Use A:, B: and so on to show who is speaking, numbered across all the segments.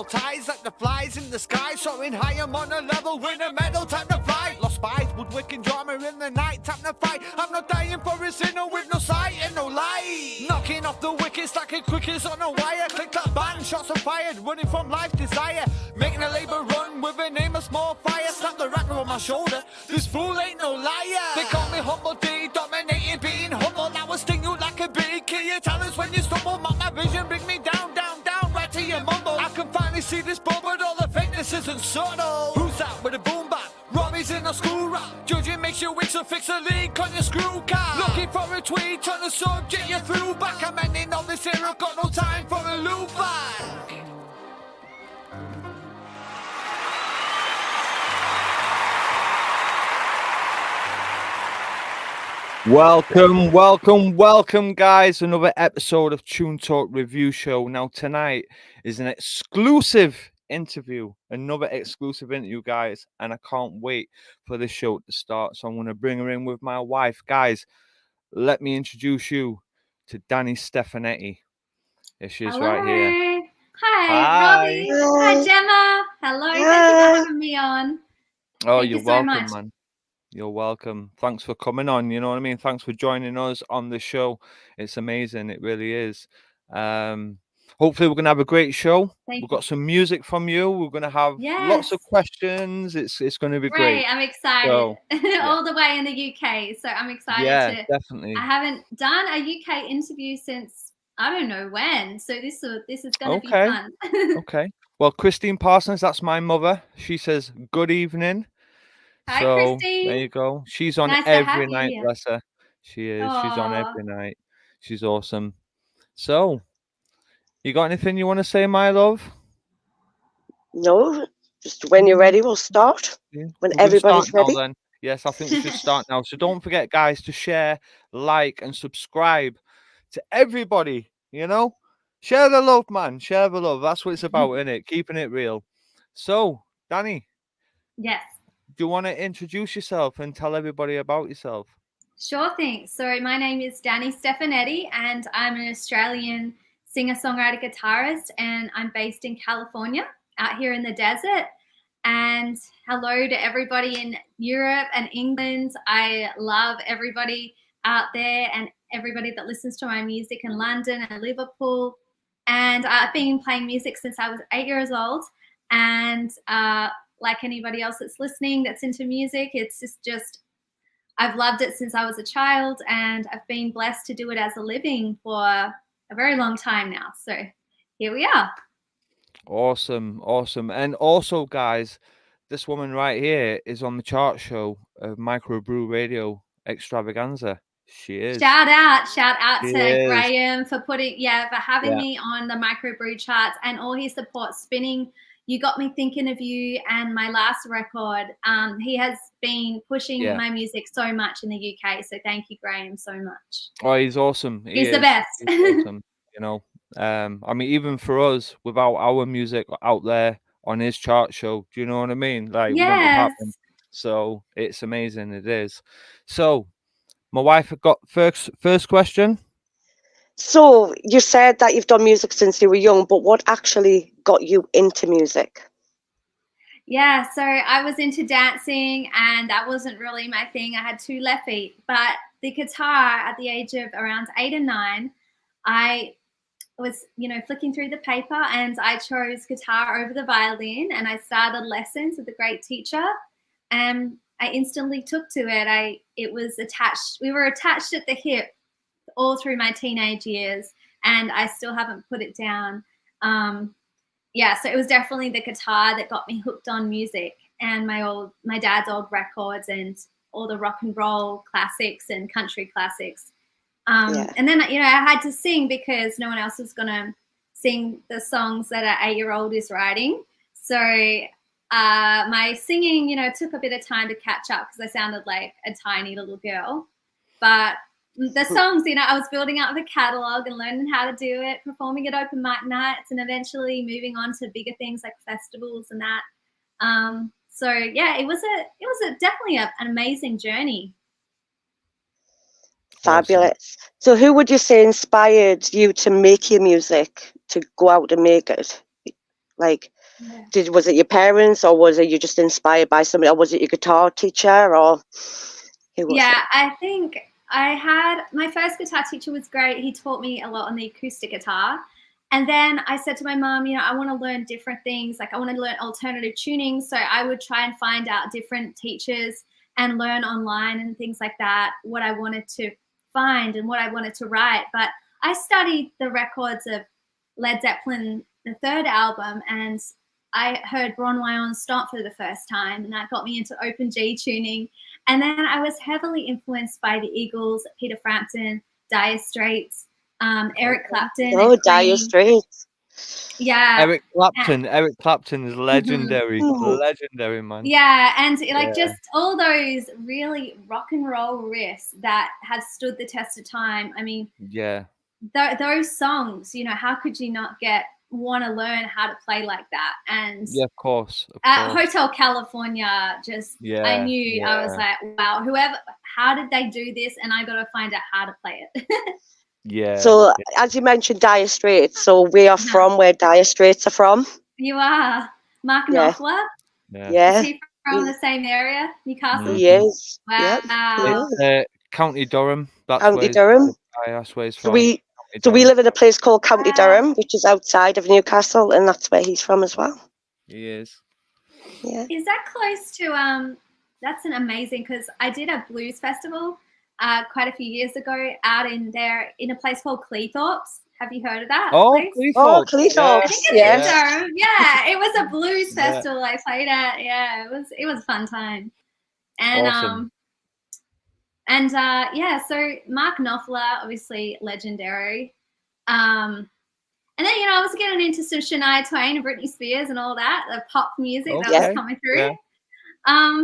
A: metal ties like the flies in the sky. Soaring high, I'm on a level with a medal, time to fly. Lost spies, woodwicking drama in the night, time to fight. I'm not dying for a sinner with no sight and no light. Knocking off the wickets like a quickest on a wire. Click that bang, shots are fired, running from life's desire. Making a labor run with an aim of small fire. Slap the rapper on my shoulder, this fool ain't no liar. They call me humble D, dominating, being humble. I will sting you like a bee, kill your talents when you stumble. Mark my vision, bring me down, down, down, right to your mumble. I can finally see this ball, but all the fakeness isn't subtle. Who's that with a boom bap? Robbie's in a school rap. Judging makes you weak, so fix a leak on your screw cap. Looking for a tweet on the subject, you threw back. I'm ending all this here, I've got no time for a loop back.
B: Welcome, guys. Another episode of Tune Talk Review Show. Now, tonight is an exclusive interview, guys, and I can't wait for this show to start. So I'm going to bring her in with my wife. Guys, let me introduce you to Danni Stefanetti. Here she is.
C: Hello.
B: Right here.
C: Hi, Robbie. Hi, Gemma. Hello. Thank you for having me on.
B: Oh, you're welcome,
C: so much.
B: man. You're welcome. Thanks for coming on. You know what I mean? Thanks for joining us on the show. It's amazing. It really is. Hopefully we're going to have a great show. We've got some music from you. We're going to have lots of questions. It's going to be great.
C: I'm excited.
B: So,
C: all the way in the UK. So I'm excited.
B: Yeah, definitely.
C: I haven't done a UK interview since I don't know when. So this is going to be fun.
B: Okay. Well, Christine Parsons, that's my mother. She says good evening.
C: Hi,
B: so
C: Christine.
B: There you go. She's on every night, bless her. She is. Aww. She's on every night. She's awesome. So, you got anything you want to say, my love?
D: No, just when you're ready, we'll start.
B: Yeah.
D: When everybody's ready.
B: Then. Yes, I think we should start now. So don't forget, guys, to share, like, and subscribe to everybody. You know, share the love, man. Share the love. That's what it's about, innit? Keeping it real. So, Danni.
C: Yes.
B: Do you want to introduce yourself and tell everybody about yourself?
C: Sure thing. So my name is Danni Stefanetti, and I'm an Australian singer-songwriter guitarist, and I'm based in California, out here in the desert. And hello to everybody in Europe and England. I love everybody out there and everybody that listens to my music in London and Liverpool. And I've been playing music since I was 8 years old. And like anybody else that's listening, that's into music, it's just I've loved it since I was a child, and I've been blessed to do it as a living for a very long time now. So here we are.
B: Awesome. And also, guys, this woman right here is on the chart show of Microbrew Radio Extravaganza. She is.
C: Shout out to Graham for having me on the Microbrew charts and all his support. Spinning You Got Me Thinking of You and my last record. He has been pushing my music so much in the UK. So thank you, Graham, so much.
B: Oh, he's awesome.
C: He's the best.
B: He's awesome. You know, I mean, even for us, without our music out there on his chart show, do you know what I mean? Like, wouldn't have happened. So it's amazing. It is. So my wife got first question.
D: So you said that you've done music since you were young, but what actually got you into music?
C: Yeah, so I was into dancing, and that wasn't really my thing. I had 2 left feet, but the guitar at the age of around 8 and 9, I was, flicking through the paper, and I chose guitar over the violin, and I started lessons with a great teacher, and I instantly took to it. It was attached. We were attached at the hip all through my teenage years, and I still haven't put it down. So it was definitely the guitar that got me hooked on music, and my dad's old records and all the rock and roll classics and country classics. And then, I had to sing because no one else was going to sing the songs that an 8-year-old is writing. So my singing, took a bit of time to catch up because I sounded like a tiny little girl. But the songs, I was building up the catalog and learning how to do it, performing at open mic nights, and eventually moving on to bigger things like festivals and that. It was definitely an amazing journey.
D: Fabulous. So who would you say inspired you to make your music, to go out and make it? Like,
C: Yeah.
D: was it your parents, or was it you just inspired by somebody, or was it your guitar teacher, or who was
C: Yeah,
D: it?
C: I think I had my first guitar teacher was great. He taught me a lot on the acoustic guitar. And then I said to my mom, I want to learn different things. Like I want to learn alternative tuning. So I would try and find out different teachers and learn online and things like that, what I wanted to find and what I wanted to write. But I studied the records of Led Zeppelin, the third album, and I heard Bron-Y-On Stomp for the first time, and that got me into open G tuning. And then I was heavily influenced by the Eagles, Peter Frampton, Dire Straits, Eric Clapton.
D: Oh,
C: and
D: Dire
C: Cream.
D: Straits.
C: Yeah.
B: Eric Clapton is legendary,
D: Mhm.
B: legendary man.
C: Yeah, and like
B: Yeah.
C: just all those really rock and roll riffs that have stood the test of time. I mean,
B: Yeah,
C: those songs, how could you not want to learn how to play like that? And
B: yeah, of course.
C: Hotel California, just I
B: Yeah,
C: knew I was like, wow, how did they do this? And I got to find out how to play it.
B: yeah.
D: So, as you mentioned, Dire Straits. So, we are from where Dire Straits are from.
C: You are Mark
D: Yeah.
C: Knopfler.
B: Yeah.
D: Yeah,
C: Is he from the same area, Newcastle?
D: he is.
C: Wow.
D: Yep.
B: It's, County Durham. That's
D: County
B: where he's
D: Durham.
B: from. That's where he's
D: So
B: from.
D: we
B: County
D: so we
B: Durham.
D: live in a place called County
C: Wow.
D: Durham, which is outside of Newcastle, and that's where he's from as well.
B: He is.
D: Yeah.
C: Is that close to that's an amazing, because I did a blues festival quite a few years ago out in a place called Cleethorpes. Have you heard of that?
B: Oh,
C: place?
B: Cleethorpes.
D: Cleethorpes,
C: I think it's
D: yes.
C: in Durham. Yeah, it was a blues
B: Yeah.
C: festival I played at. Yeah, it was a fun time. And
B: Awesome.
C: so Mark Knopfler, obviously legendary. And then I was getting into some Shania Twain and Britney Spears and all that, the pop music that was coming through.
B: Yeah.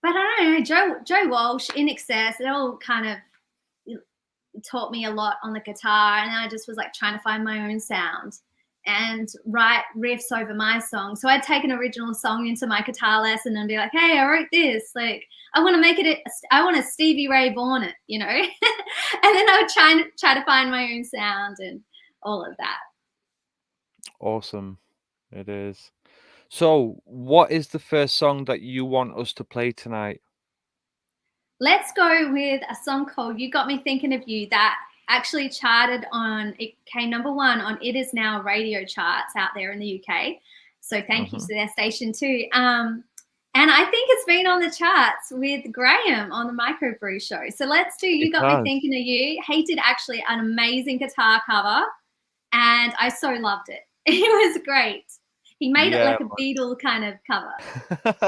C: But I don't know, Joe Walsh, In Excess, it all kind of taught me a lot on the guitar, and I just was like trying to find my own sound and write riffs over my song. So I'd take an original song into my guitar lesson and be like, hey, I wrote this. Like, I want to make it, I want to Stevie Ray Vaughan it, And then I would try to find my own sound and all of that.
B: Awesome. It is. So, what is the first song that you want us to play tonight?
C: Let's go with a song called You Got Me Thinking of You that actually charted it came number 1 on It Is Now radio charts out there in the UK. So thank you to their station too. And I think it's been on the charts with Graham on the Microbrew show. So let's do You Got Me Thinking of You. He did actually an amazing guitar cover, and I so loved it. It was great. He made it like a Beatle kind of cover.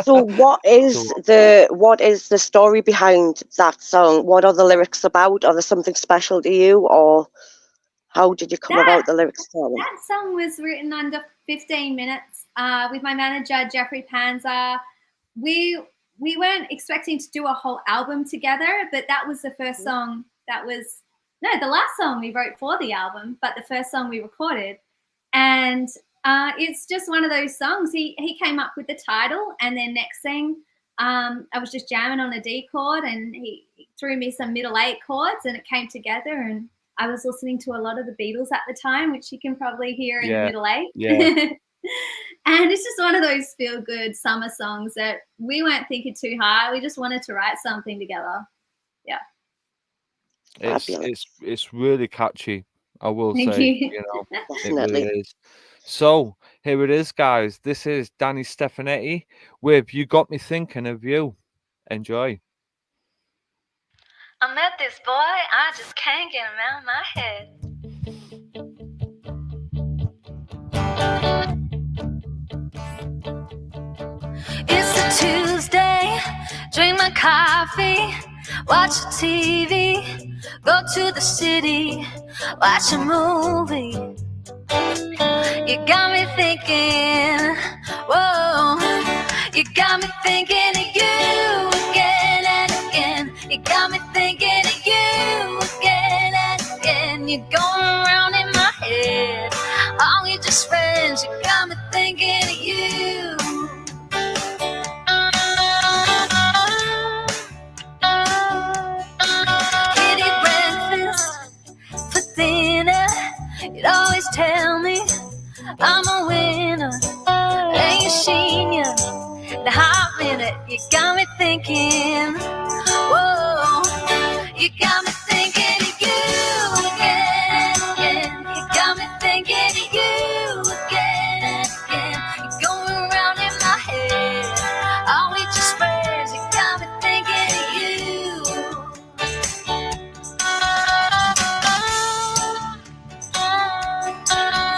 D: So what is the story behind that song? What are the lyrics about? Are there something special to you, or how did you come about the lyrics?
C: That song was written under 15 minutes with my manager, Jeffrey Panzer. We weren't expecting to do a whole album together, but that was the first song the last song we wrote for the album, but the first song we recorded. And it's just one of those songs. He came up with the title, and then next thing, I was just jamming on a D chord, and he threw me some middle 8 chords, and it came together. And I was listening to a lot of the Beatles at the time, which you can probably hear in the middle 8.
B: Yeah.
C: And it's just one of those feel-good summer songs that we weren't thinking too hard. We just wanted to write something together. Yeah.
B: It's really catchy, I will
C: Thank
B: say.
C: you.
B: It really is. So here it is, guys. This is Danni Stefanetti with You Got Me Thinking of You. Enjoy.
E: I met this boy, I just can't get him out of my head. It's a Tuesday, drink my coffee, watch a TV, go to the city, watch a movie. You got me thinking, whoa, you got me thinking of you again and again. You got me thinking of you again and again. You're going around in my head. Are we just friends? You got me thinking of you. We'd eat breakfast for dinner. You'd always tell me I'm a winner. machine, you. The hot minute, you got me thinking. Whoa, you got me thinking of you again, again. You got me thinking of you again, again. You're going around in my head. All we just prayers, you got me thinking of you.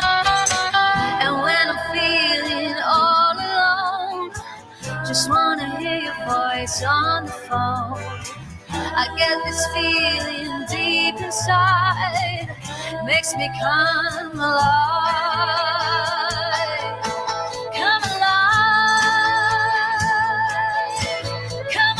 E: And when I'm feeling all alone, just wanna hear your voice on the phone. I get this feeling deep inside, makes me come alive. Come alive. Come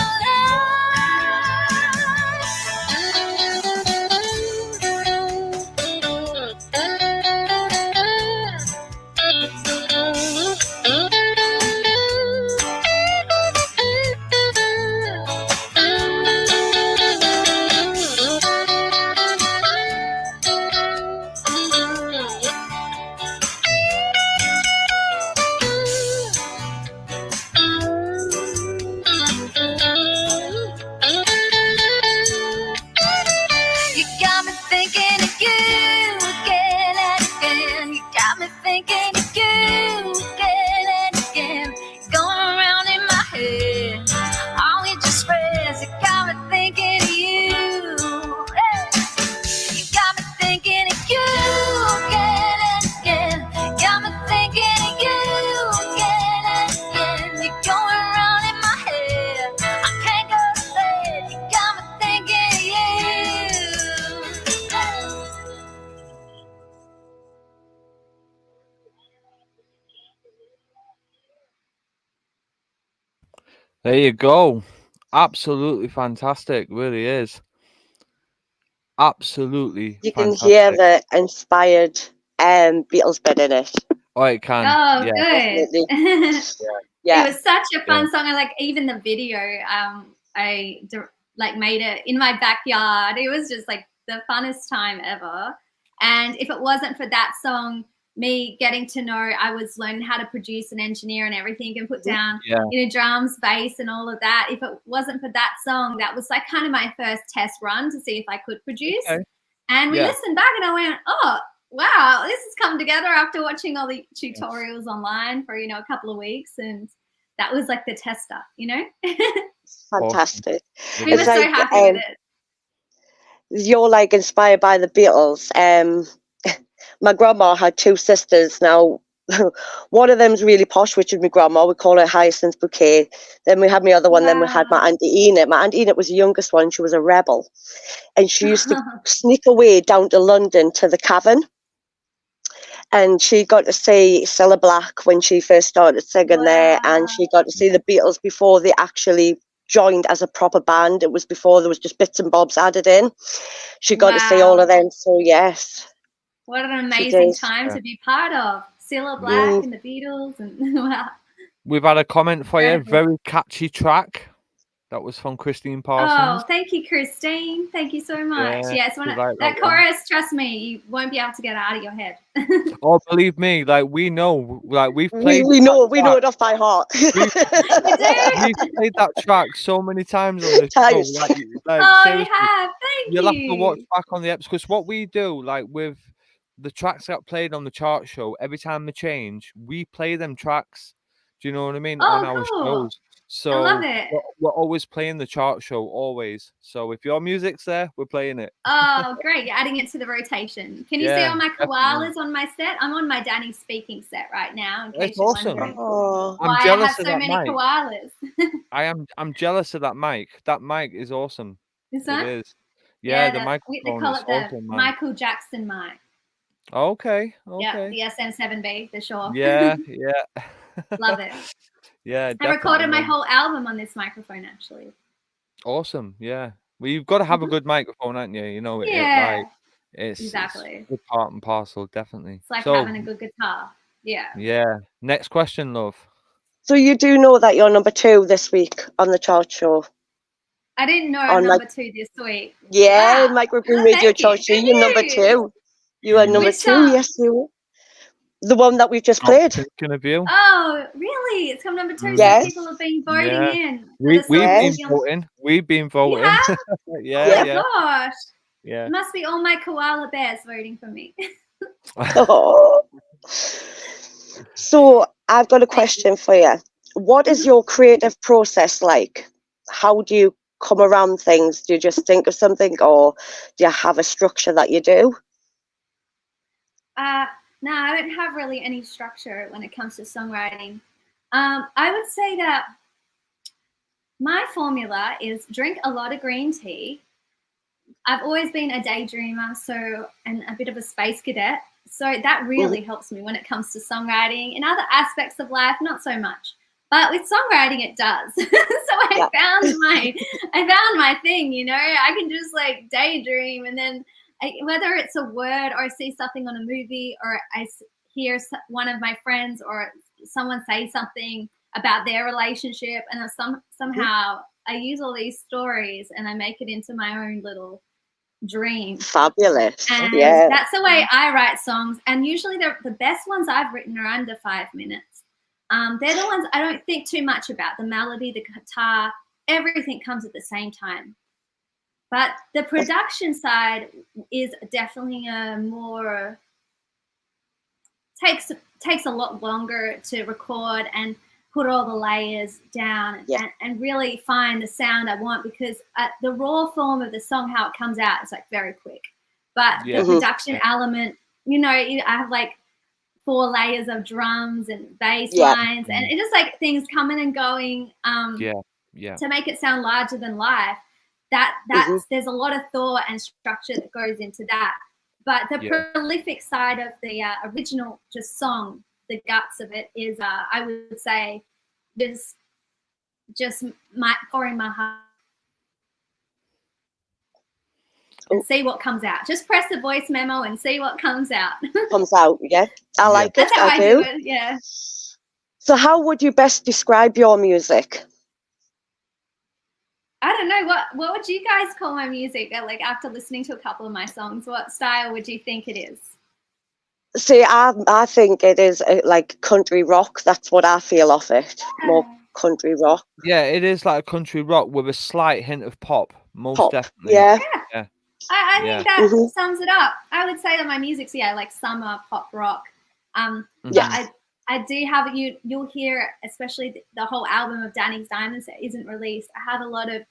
E: You got me thinking of you again and again. You got me thinking of you again and again. Going around in my head, all you just friends. You got me thinking of you. Hey. You got me thinking of you again and again. Got me thinking of you again and again. You're going around in my head. I can't go to bed. You got me thinking of you.
B: There you go. Absolutely fantastic. Really is. Absolutely
D: You can
B: fantastic.
D: hear the inspired Beatles bit in it.
B: Oh, it can.
C: Oh,
B: Yeah.
C: good.
D: Yeah.
C: It was such a fun song. I like even the video. I made it in my backyard. It was just like the funnest time ever. And if it wasn't for that song, me getting to know, I was learning how to produce and engineer and everything and put down,
B: Yeah.
C: drums, bass, and all of that. If it wasn't for that song, that was like kind of my first test run to see if I could produce.
B: Okay.
C: And we
B: Yeah.
C: listened back, and I went, "Oh, wow, this has come together after watching all the tutorials online for a couple of weeks." And that was like the tester,
D: Fantastic.
C: We were
D: It's
C: so
D: like,
C: happy with it.
D: You're like inspired by the Beatles. My grandma had two sisters. Now, one of them's really posh, which is my grandma. We call her Hyacinth Bouquet. Then we had my other one. Then we had my Auntie Enid. My Auntie Enid was the youngest one. She was a rebel. And she used to sneak away down to London to the Cavern. And she got to see Cilla Black when she first started singing there. And she got to see the Beatles before they actually joined as a proper band. It was before there was just bits and bobs added in. She got to see all of them. So, yes.
C: What an amazing
D: did.
C: time to be part of. Cilla Black
D: Mm.
C: and the Beatles. And wow.
B: We've had a comment for you.
C: Incredible.
B: Very catchy track. That was from Christine Parsons.
C: Oh, thank you, Christine. Thank you so much.
B: Yeah,
C: Yes,
B: we like
C: that
B: that one.
C: chorus, trust me, you won't be able to get it out of your head.
B: Oh, believe me, like we know, like we've
D: We
B: played.
D: know it off by heart.
C: You do?
B: We've played that track so many times on this show.
D: Times.
B: Like
C: Oh, you
B: seriously,
C: have. Thank
B: you'll
C: you.
B: have to watch back on the episode because what we do, like with the tracks that played on the chart show, every time they change, we play them tracks. Do you know what I mean? On our
C: cool.
B: shows. So
C: I love it.
B: we're always playing the chart show, always. So if your music's there, we're playing it.
C: Oh, great. You're adding it to the rotation. Can you see
B: Yeah,
C: all my
B: definitely.
C: koalas on my set? I'm on my Danni speaking set right now, in case
B: It's
C: you're
B: awesome.
C: wondering
D: Oh,
B: I'm
C: why I
B: jealous
C: have
B: of
C: so
B: that
C: many
B: mic.
C: koalas.
B: I'm jealous of that mic. That mic is awesome.
C: Is
B: It
C: that?
B: is. Yeah, the
C: they
B: microphone
C: call
B: is
C: it the
B: awesome, man.
C: Michael Jackson mic.
B: Okay.
C: Yeah, the SM7B for sure.
B: Yeah, yeah.
C: Love it.
B: Yeah,
C: I recorded my
B: man.
C: whole album on this microphone, actually.
B: Awesome. Yeah. Well, you've got to have a good microphone, haven't you? You know,
C: Yeah,
B: it's
C: exactly.
B: good part and parcel, definitely.
C: It's like
B: So,
C: having a good guitar. Yeah.
B: yeah. Next question, love.
D: so you do know that you're number 2 this week on the chart show?
C: I didn't know
D: On,
C: I'm
D: like-
C: number 2 this week.
D: Yeah,
C: Wow.
D: Microphone
C: Oh,
D: Radio
C: thank you.
D: chart show.
C: Good
D: You're number
C: news.
D: 2. You are number
C: Which
D: 2.
C: song?
D: Yes, you. The one that we've just
B: I'm
D: played.
B: thinking of you.
C: Oh, really? It's come number 2.
D: Yes.
C: So people have been voting
B: Yeah.
C: in. for
B: We've
C: the songs
D: Yes.
B: been
C: to be on-
B: voting. We've been
C: You
B: voting.
C: have?
B: Yeah,
C: Oh my
B: yeah,
C: gosh.
B: yeah.
C: It must be all my koala bears voting for me.
D: Oh. So I've got a question for you. What is your creative process like? How do you come around things? Do you just think of something, or do you have a structure that you do?
C: No, I don't have really any structure when it comes to songwriting. I would say that my formula is drink a lot of green tea. I've always been a daydreamer, and a bit of a space cadet. So that really helps me when it comes to songwriting. In other aspects of life, not so much. But with songwriting, it does. So I found my thing, you know. I can just like daydream, and then whether it's a word or I see something on a movie, or I hear one of my friends or someone say something about their relationship, and somehow I use all these stories and I make it into my own little dream.
D: Fabulous.
C: And
D: Yeah.
C: that's the way I write songs. And usually the best ones I've written are under 5 minutes. They're the ones I don't think too much about. The melody, the guitar, everything comes at the same time. But the production side is definitely takes a lot longer to record and put all the layers down and really find the sound I want, because the raw form of the song, how it comes out, is like very quick. But the production element, you know, I have like 4 layers of drums and bass lines, and it's just like things coming and going to make it sound larger than life. There's a lot of thought and structure that goes into that. But the prolific side of the original just song, the guts of it, is I would say just pouring my heart and see what comes out. Just press the voice memo and see what comes out.
D: Comes out, yeah. I like it.
C: That's how I do it, yeah.
D: So how would you best describe your music?
C: I don't know. What would you guys call my music? Like, after listening to a couple of my songs, what style would you think it is?
D: See, I think it is like country rock. That's what I feel off it. More country rock.
B: Yeah, it is like a country rock with a slight hint of pop. Most definitely.
D: Yeah.
C: I think that sums it up. I would say that my music's like summer pop rock. I do have you'll hear, especially the whole album of Danni's Diamonds that isn't released. I have a lot of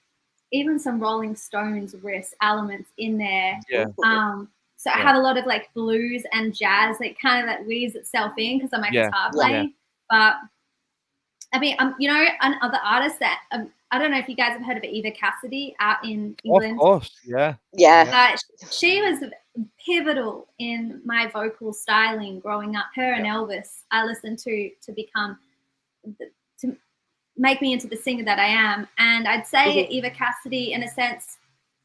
C: even some Rolling Stones riff elements in there. So I have a lot of like blues and jazz that kind of like weaves itself in because I'm a guitar player. But I mean, you know, other artists that I don't know if you guys have heard of Eva Cassidy out in England.
B: Of course, yeah.
C: She was pivotal in my vocal styling growing up. Her and Elvis, I listened to make me into the singer that I am. And I'd say Eva Cassidy, in a sense,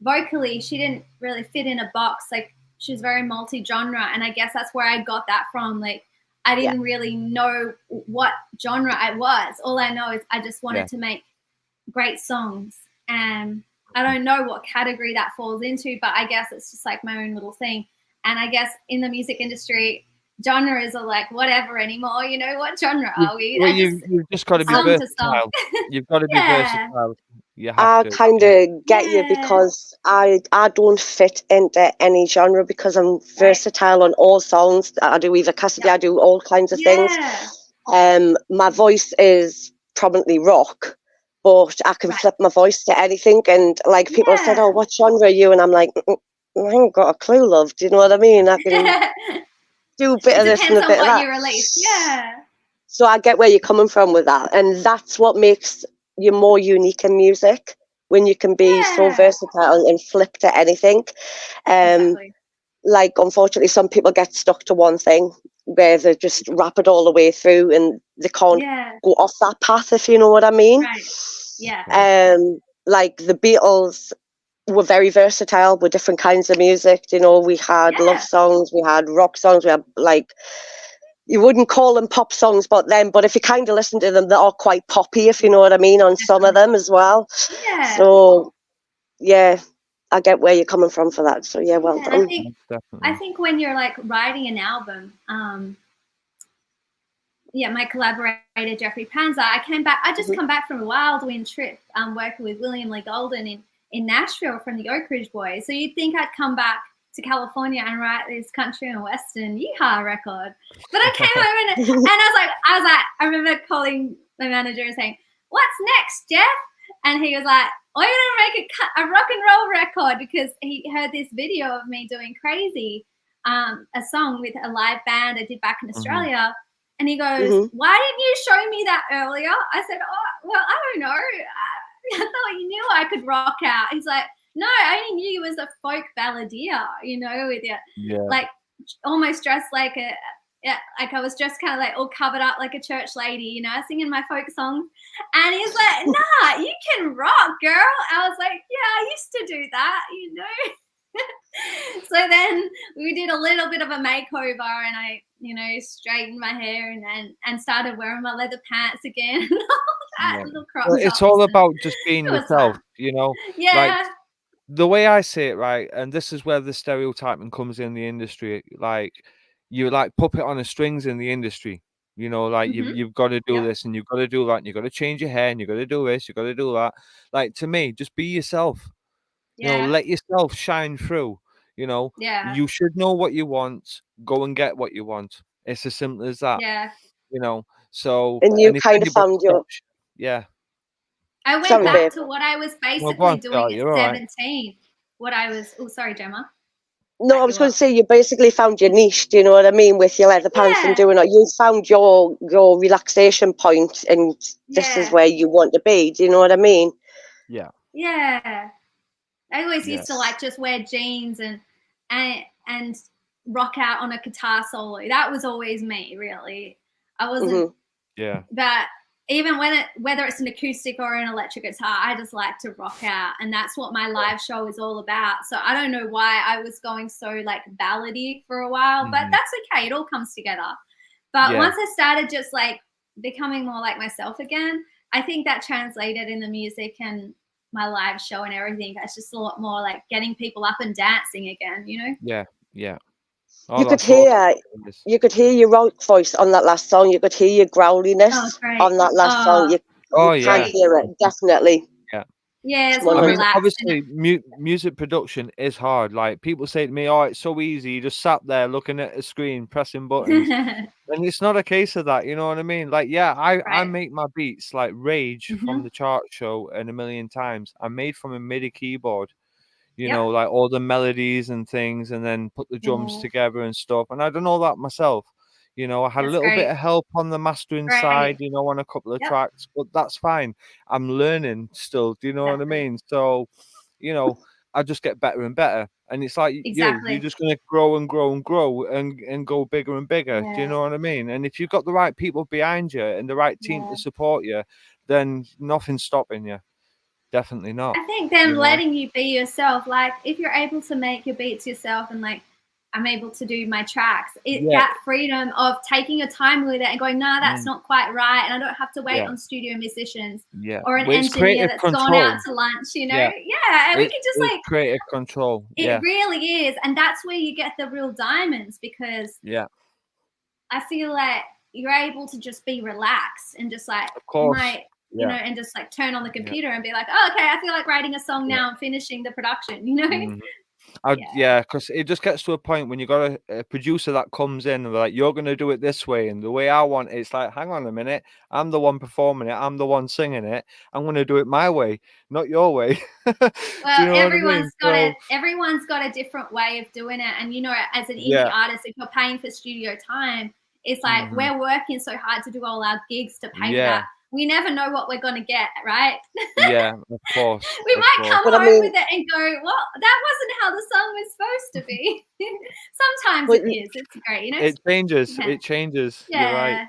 C: vocally, she didn't really fit in a box. Like, she was very multi-genre, and I guess that's where I got that from. Like, I didn't really know what genre I was. All I know is I just wanted to make great songs, and I don't know what category that falls into, but I guess it's just like my own little thing. And I guess in the music industry, genres are like whatever anymore. You know, what genre are we?
B: Well, you've just got to be versatile. You've got to be versatile.
D: I kind of get you, because I don't fit into any genre because I'm versatile on all songs. I do Eva Cassidy, I do all kinds of things. My voice is prominently rock, but I can flip my voice to anything. And like people said, "Oh, what genre are you?" And I'm like, I ain't got a clue, love. Do you know what I mean? I can do a bit of this and a bit of that.
C: You release.
D: So I get where you're coming from with that, and that's what makes you more unique in music, when you can be so versatile and flip to anything. Like, unfortunately, some people get stuck to one thing where they just rap it all the way through and they can't go off that path, if you know what I mean. Like the Beatles were very versatile with different kinds of music. You know, we had love songs, we had rock songs, we had like, you wouldn't call them pop songs, but if you kind of listen to them, they're all quite poppy, if you know what I mean, on some of them as well. So, I get where you're coming from for that. So, well done.
C: I think when you're like writing an album, my collaborator Jeffrey Panzer, I came back. I just come back from a wild wind trip, working with William Lee Golden in Nashville from the Oak Ridge Boys. So you'd think I'd come back to California and write this country and western yeehaw record. But I came home and I was like, I remember calling my manager and saying, "What's next, Jeff?" And he was like, "We're gonna make a rock and roll record," because he heard this video of me doing Crazy, a song with a live band I did back in Australia. And he goes, "Why didn't you show me that earlier?" I said, "Oh, well, I don't know. I thought you knew I could rock out." He's like, "No, I only knew you as a folk balladeer, with your like almost dressed like like I was just kind of like all covered up like a church lady, singing my folk songs." And he's like, "Nah, you can rock, girl." I was like, "Yeah, I used to do that, So then we did a little bit of a makeover, and I, straightened my hair and started wearing my leather pants again and all that little crop tops.
B: It's all about just being yourself,
C: fun.
B: Yeah. Like, the way I see it, right, and this is where the stereotyping comes in the industry. Like, you like puppet on the strings in the industry. Like you've got to do this and you've got to do that and you've got to change your hair and you've got to do this, you've got to do that. Like, to me, just be yourself. Let yourself shine through. You should know what you want. Go and get what you want. It's as simple as that. So
D: and you kind of found your
C: I went back to what I was basically doing at 17. What I was sorry, Gemma.
D: No, I was going to say you basically found your niche, do you know what I mean, with your leather pants and doing it. You found your relaxation point, and this is where you want to be, do you know what I mean?
C: Yeah. I always used to like just wear jeans and rock out on a guitar solo. That was always me, really. I wasn't but even whether it's an acoustic or an electric guitar, I just like to rock out, and that's what my live show is all about. So I don't know why I was going so like ballady for a while, but that's okay. It all comes together. But once I started just like becoming more like myself again, I think that translated in the music and my live show and everything. It's just a lot more like getting people up and dancing again,
B: Yeah.
D: You could hear your rock voice on that last song. You could hear your growliness on that last song. You can hear it, definitely.
C: Yeah, it's
B: I mean,
C: relaxed,
B: obviously, music production is hard. Like, people say to me, "Oh, it's so easy. You just sat there looking at a screen, pressing buttons." And it's not a case of that. You know what I mean? Like, I make my beats like Rage from the chart show and a million times. I made from a MIDI keyboard. Like all the melodies and things, and then put the drums together and stuff. And I don't know that myself. I had a little bit of help on the mastering side, on a couple of tracks, but that's fine. I'm learning still. Do you know what I mean? So, I just get better and better. And it's like you're just going to grow and grow and grow and go bigger and bigger. Do you know what I mean? And if you've got the right people behind you and the right team to support you, then nothing's stopping you. Definitely not.
C: I think them letting you be yourself, like if you're able to make your beats yourself and like I'm able to do my tracks, that freedom of taking your time with it and going, no, that's not quite right, and I don't have to wait on studio musicians or an engineer that's gone out to lunch, we can just like
B: creative control.
C: It really is, and that's where you get the real diamonds, because I feel like you're able to just be relaxed and just like and just like turn on the computer and be like, oh, okay, I feel like writing a song now and finishing the production,
B: because it just gets to a point when you got a producer that comes in and they're like, you're going to do it this way and the way I want it. It's like, hang on a minute, I'm the one performing it, I'm the one singing it, I'm going to do it my way, not your way.
C: Well, everyone's got a different way of doing it, and as an indie artist, if you're paying for studio time, it's like we're working so hard to do all our gigs to pay that. We never know what we're going to get, right?
B: Yeah, of course.
C: We might come home with it and go, well, that wasn't how the song was supposed to be. Sometimes it is. It's great,
B: It changes. It changes.
C: Yeah.
B: You're right.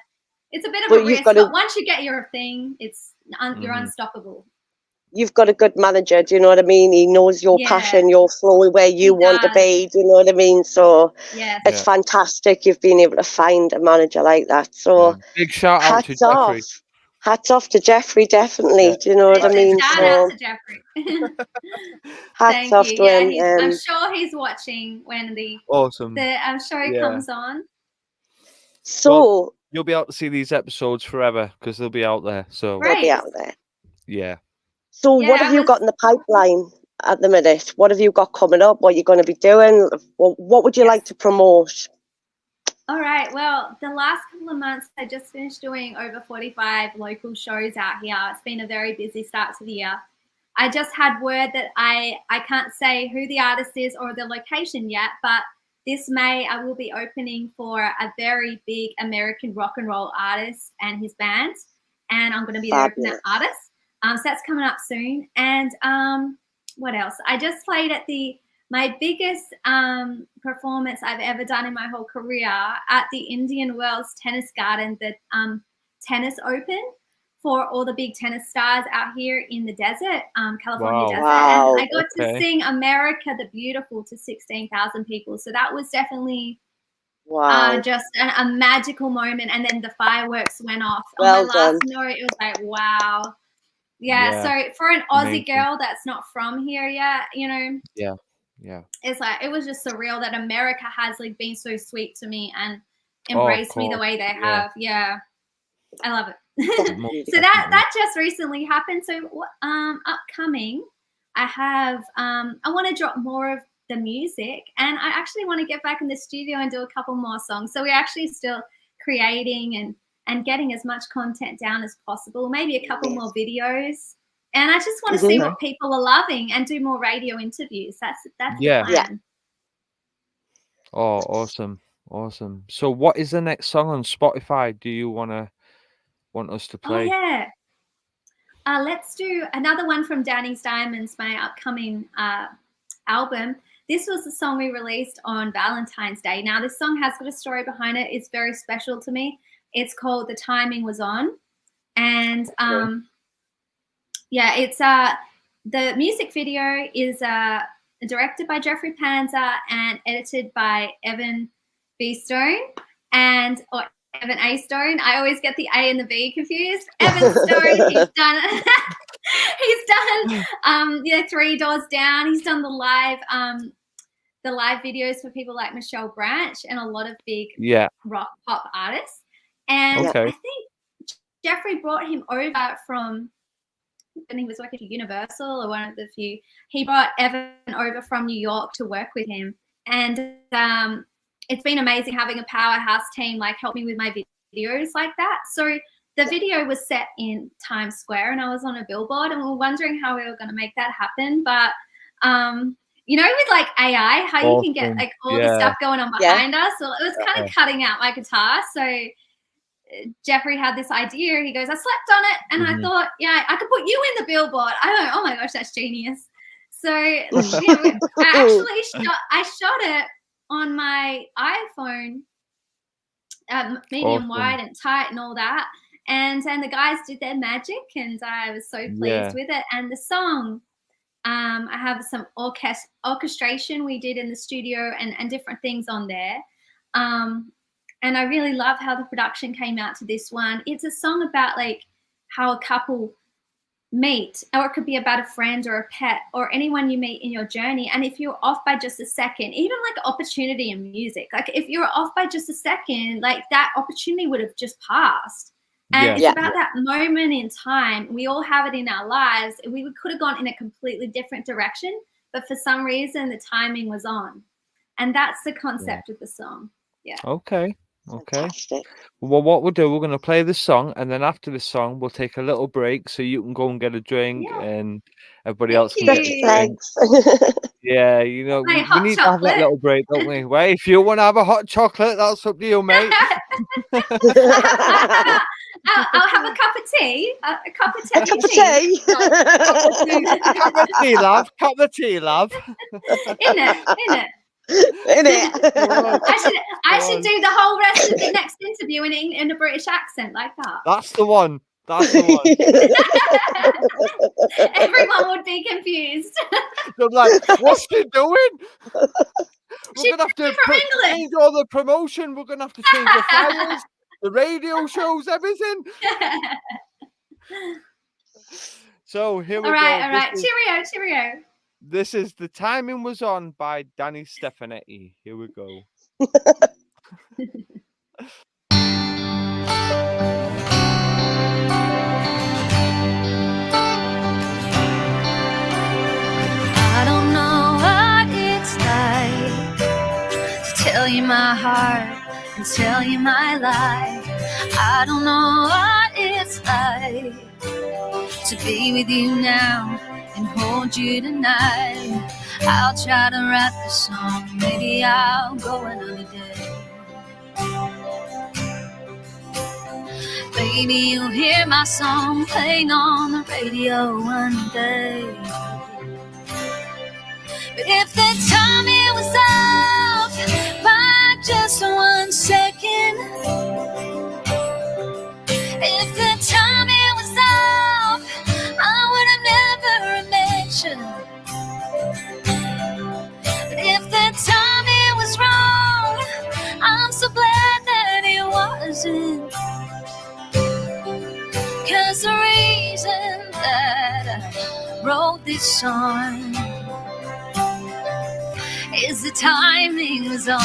C: It's a bit of a risk, but once you get your thing, you're unstoppable.
D: You've got a good manager, do you know what I mean? He knows your passion, your flow, where you want to be, do you know what I mean? So it's fantastic you've been able to find a manager like that. So
B: big shout out to Jeffrey.
D: Hats off to Jeffrey, definitely. Do you know what I mean?
C: Shout out to Jeffrey.
D: Hats off to him.
C: I'm sure he's watching when the show comes on.
D: So
B: you'll be able to see these episodes forever because they'll be out there. So
D: They'll be
C: Great.
D: out there.
B: yeah.
D: So
C: Yeah,
D: what have you got in the pipeline at the minute? What have you got coming up? What are you going to be doing? What would you like to promote?
C: All right. Well, the last couple of months, I just finished doing over 45 local shows out here. It's been a very busy start to the year. I just had word that I can't say who the artist is or the location yet, but this May I will be opening for a very big American rock and roll artist and his band, and I'm going to be the opening artist. So that's coming up soon. And what else? I just played at my biggest performance I've ever done in my whole career at the Indian Wells Tennis Garden, the Tennis Open for all the big tennis stars out here in the desert, California desert.
D: Wow.
C: And I got to sing America the Beautiful to 16,000 people. So that was definitely just a magical moment. And then the fireworks went off.
D: Well
C: on my last
D: done.
C: note, it was like, wow. Yeah, so for an Aussie girl that's not from here yet,
B: Yeah.
C: it's like it was just surreal that America has like been so sweet to me and embraced me the way they have. Yeah, I love it. So that just recently happened. So upcoming, I have I want to drop more of the music, and I actually want to get back in the studio and do a couple more songs. So we're actually still creating and getting as much content down as possible. Maybe a couple more videos. And I just want to see what people are loving and do more radio interviews. That's the plan.
D: Yeah.
B: Oh, awesome. So what is the next song on Spotify do you want us to play?
C: Oh, yeah. Let's do another one from Danni's Diamonds, my upcoming album. This was the song we released on Valentine's Day. Now, this song has got a story behind it. It's very special to me. It's called The Timing Was On. And it's the music video is directed by Jeffrey Panzer and edited by Evan B. Stone or Evan A. Stone. I always get the A and the B confused. Evan Stone, he's done 3 Doors Down. He's done the live videos for people like Michelle Branch and a lot of big rock pop artists. And I think Jeffrey brought him over from, when he was working at Universal or one of the few, he brought Evan over from New York to work with him. And it's been amazing having a powerhouse team like help me with my videos like that. So the video was set in Times Square and I was on a billboard and we were wondering how we were going to make that happen. But, with like AI, how you can get like all the stuff going on behind us. So it was kind of cutting out my guitar. So Jeffrey had this idea. He goes, I slept on it. And I thought, I could put you in the billboard. I went, oh my gosh, that's genius. So I shot it on my iPhone, medium wide and tight and all that. And the guys did their magic and I was so pleased with it. And the song, I have some orchestration we did in the studio and different things on there. And I really love how the production came out to this one. It's a song about like how a couple meet, or it could be about a friend or a pet or anyone you meet in your journey. And if you're off by just a second, even like opportunity in music, like if you're off by just a second, like that opportunity would have just passed. And it's about that moment in time. We all have it in our lives. We could have gone in a completely different direction, but for some reason the timing was on. And that's the concept of the song. Yeah.
B: Okay.
D: Fantastic.
B: Well, what we'll do, we're going to play this song, and then after this song, we'll take a little break so you can go and get a drink, and everybody else can get a drink. Yeah, we need to have that little break, don't we? Well, if you want to have a hot chocolate, that's up to you, mate.
C: I'll have a cup of tea. A cup of tea.
D: A cup of tea.
B: Cup of tea, love. Cup of tea, love.
C: In it. I should do the whole rest of the next interview in a British accent like that.
B: That's the one.
C: Everyone would be confused.
B: They're like, what's she doing? We're going to have to change all the promotion. We're going to have to change the files, the radio shows, everything. So here we go. All
C: right. Cheerio.
B: This is The Timing Was On by Danni Stefanetti. Here we go.
E: my heart and tell you my life. I don't know what it's like to be with you now and hold you tonight. I'll try to write the song, maybe I'll go another day. Baby, you'll hear my song playing on the radio one day. But if the timing was off by just 1 second, if the timing was off, I would have never imagined. But if the timing was wrong, I'm so glad that it wasn't. 'Cause the reason that I wrote this song is the timing was on.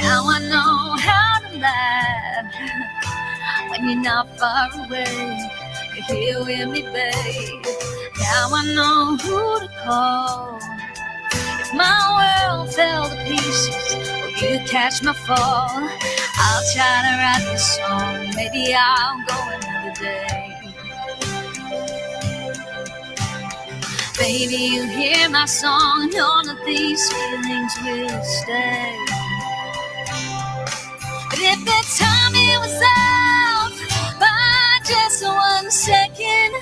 E: Now I know how to laugh when you're not far away. You're here with me, babe. Now I know who to call if my world fell to pieces or you catch my fall. I'll try to write this song, maybe I'll go another day. Baby, you hear my song, none of these feelings will stay. But if the timing was off by just 1 second,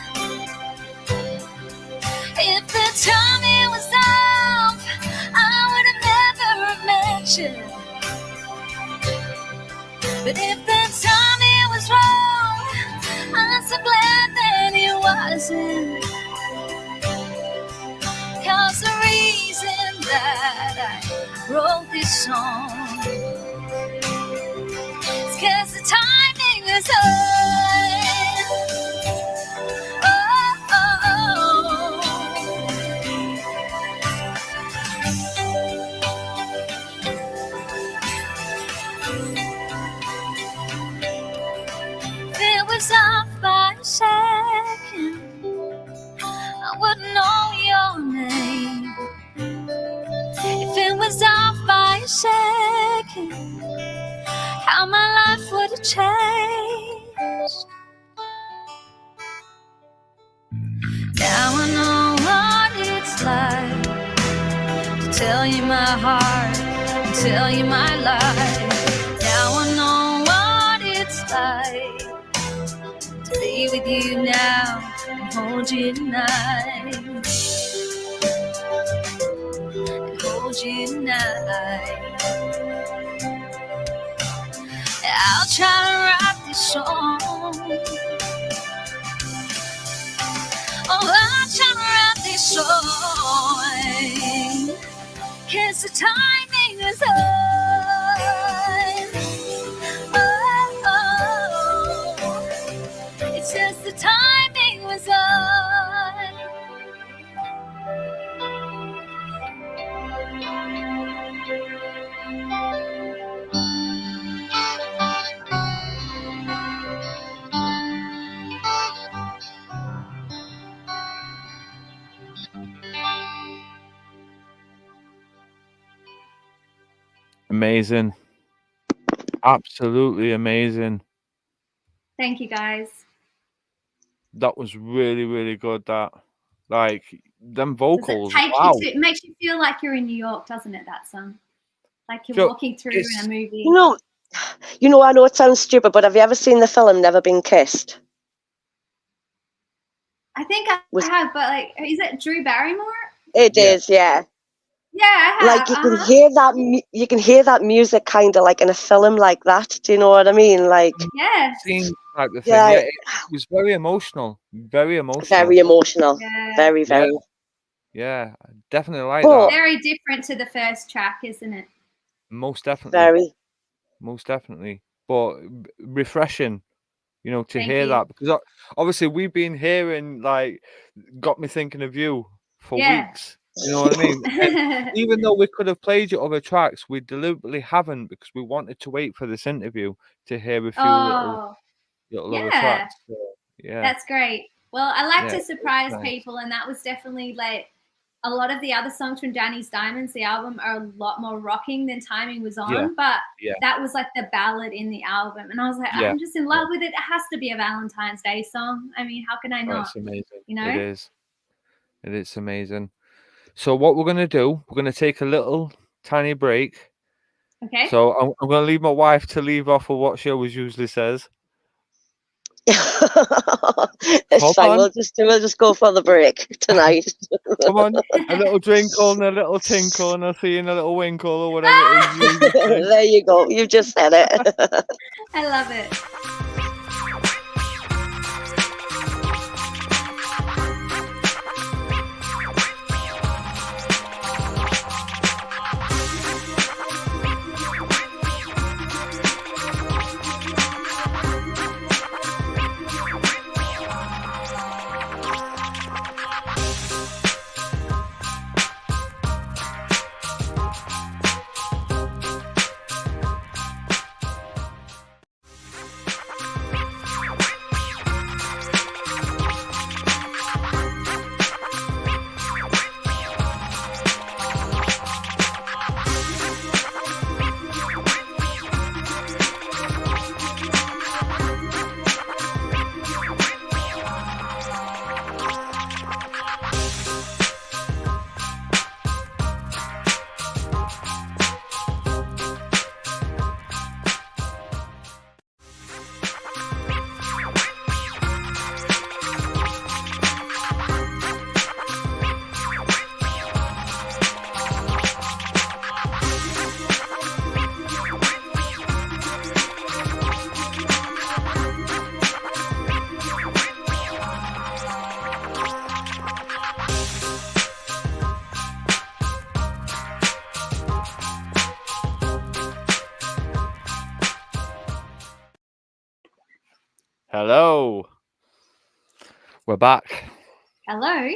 E: if the timing was off, I would have never imagined. But if the timing was wrong, I'm so glad that it wasn't. 'Cause the reason that I wrote this song is 'cause the timing was on. Oh, oh, oh. If it was off by a second, I wouldn't know your name. If it was off by a second, how my life would have changed. Now I know what it's like to tell you my heart and tell you my life. Now I know what it's like to be with you now and hold you tonight. And hold you tonight. I'll try to write this song. Oh, I'll try to write this song. 'Cause the timing is on. Oh, oh. It's just the timing was on.
B: Amazing. Absolutely amazing.
C: Thank you, guys.
B: That was really, really good. That, like, them
C: Does
B: vocals.
C: it take
B: Wow.
C: you to, it makes you feel like you're in New York, doesn't it, that song? Like you're
B: So,
C: walking through
B: it's-
C: in a movie.
D: You know, I know it sounds stupid, but have you ever seen the film Never Been Kissed?
C: I think I have, but like, is it Drew Barrymore?
D: It
B: Yeah.
D: is, yeah.
C: Yeah, I have.
D: Like you can hear that, you can hear that music kind of like in a film like that. Do you know what I mean? Like,
C: Yeah.
B: Seems like the thing.
D: Yeah.
B: Yeah, it was very emotional. Very emotional.
D: very emotional.
C: Yeah.
D: Very, very.
B: Yeah, I definitely like
D: But-
B: that.
C: Very different to the first track, isn't it?
B: Most definitely.
D: Very.
B: Most definitely. But refreshing, you know, to
C: Thank
B: hear
C: you.
B: that, because obviously we've been hearing, like, got me thinking of you for
C: Yeah.
B: weeks. You know what I mean? And even though we could have played your other tracks, we deliberately haven't, because we wanted to wait for this interview to hear a few little
C: Oh,
B: other
C: yeah.
B: tracks. So, yeah.
C: That's great. Well, I like
B: Yeah,
C: to surprise
B: nice.
C: people, and that was definitely like a lot of the other songs from Danny's Diamonds, the album, are a lot more rocking than Timing Was On,
B: Yeah,
C: but
B: yeah,
C: that was like the ballad in the album. And I was like,
B: yeah.
C: I'm just in love with it. It has to be a Valentine's Day song. I mean, how can I
B: Oh,
C: not?
B: it's amazing.
C: You know?
B: It is. It is amazing. So what we're gonna do? We're gonna take a little tiny break.
C: Okay.
B: So I'm gonna leave my wife to leave off of what she always usually says.
D: It's
B: Come
D: fine.
B: on.
D: We'll just go for the break tonight.
B: Come on, a little drinkle and a little tinkle, and I'll see you in a little winkle or whatever it is you usually say.
D: There you go. You just said it.
C: I love it.
B: Hello. We're back.
C: Hello.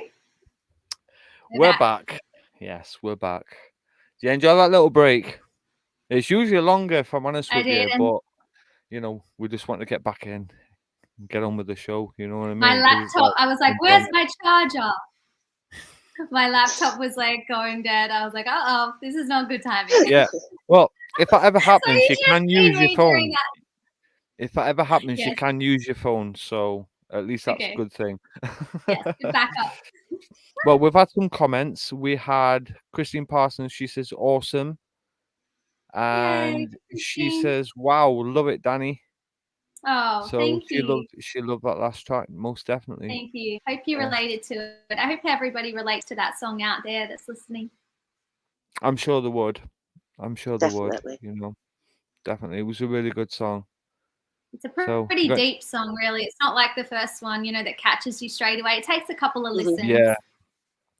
B: We're back. Yes, we're back. Do you enjoy that little break? It's usually longer, if I'm honest
C: I
B: with you,
C: did, and
B: but you know, we just want to get back in and get on with the show. You know what I mean?
C: my
B: 'Cause it's
C: laptop, I was like, where's
B: enjoyment.
C: my charger? My laptop was like going dead. I was like, uh-oh, this is not good timing.
B: Yeah. Well, if that ever
C: So
B: happens,
C: you
B: you
C: just
B: can
C: see
B: use your
C: me
B: phone.
C: doing that.
B: If that ever happens, you
C: Yes.
B: can use your phone. So at least that's a
C: Okay.
B: good thing.
C: Yes, good backup.
B: Well, we've had some comments. We had Christine Parsons. She says awesome, and she
C: Christine.
B: says, "Wow, love it, Danny."
C: Oh,
B: So
C: thank you.
B: she loved that last track, most definitely.
C: Thank you. Hope you
B: Yeah.
C: related to it. I hope everybody relates to that song out there that's listening.
B: I'm sure they would. I'm sure they would.
D: Definitely.
B: You know, definitely. It was a really good song.
C: It's a
B: So
C: pretty
B: go-
C: deep song, really. It's not like the first one, you know, that catches you straight away. It takes a couple of listens.
B: Yeah,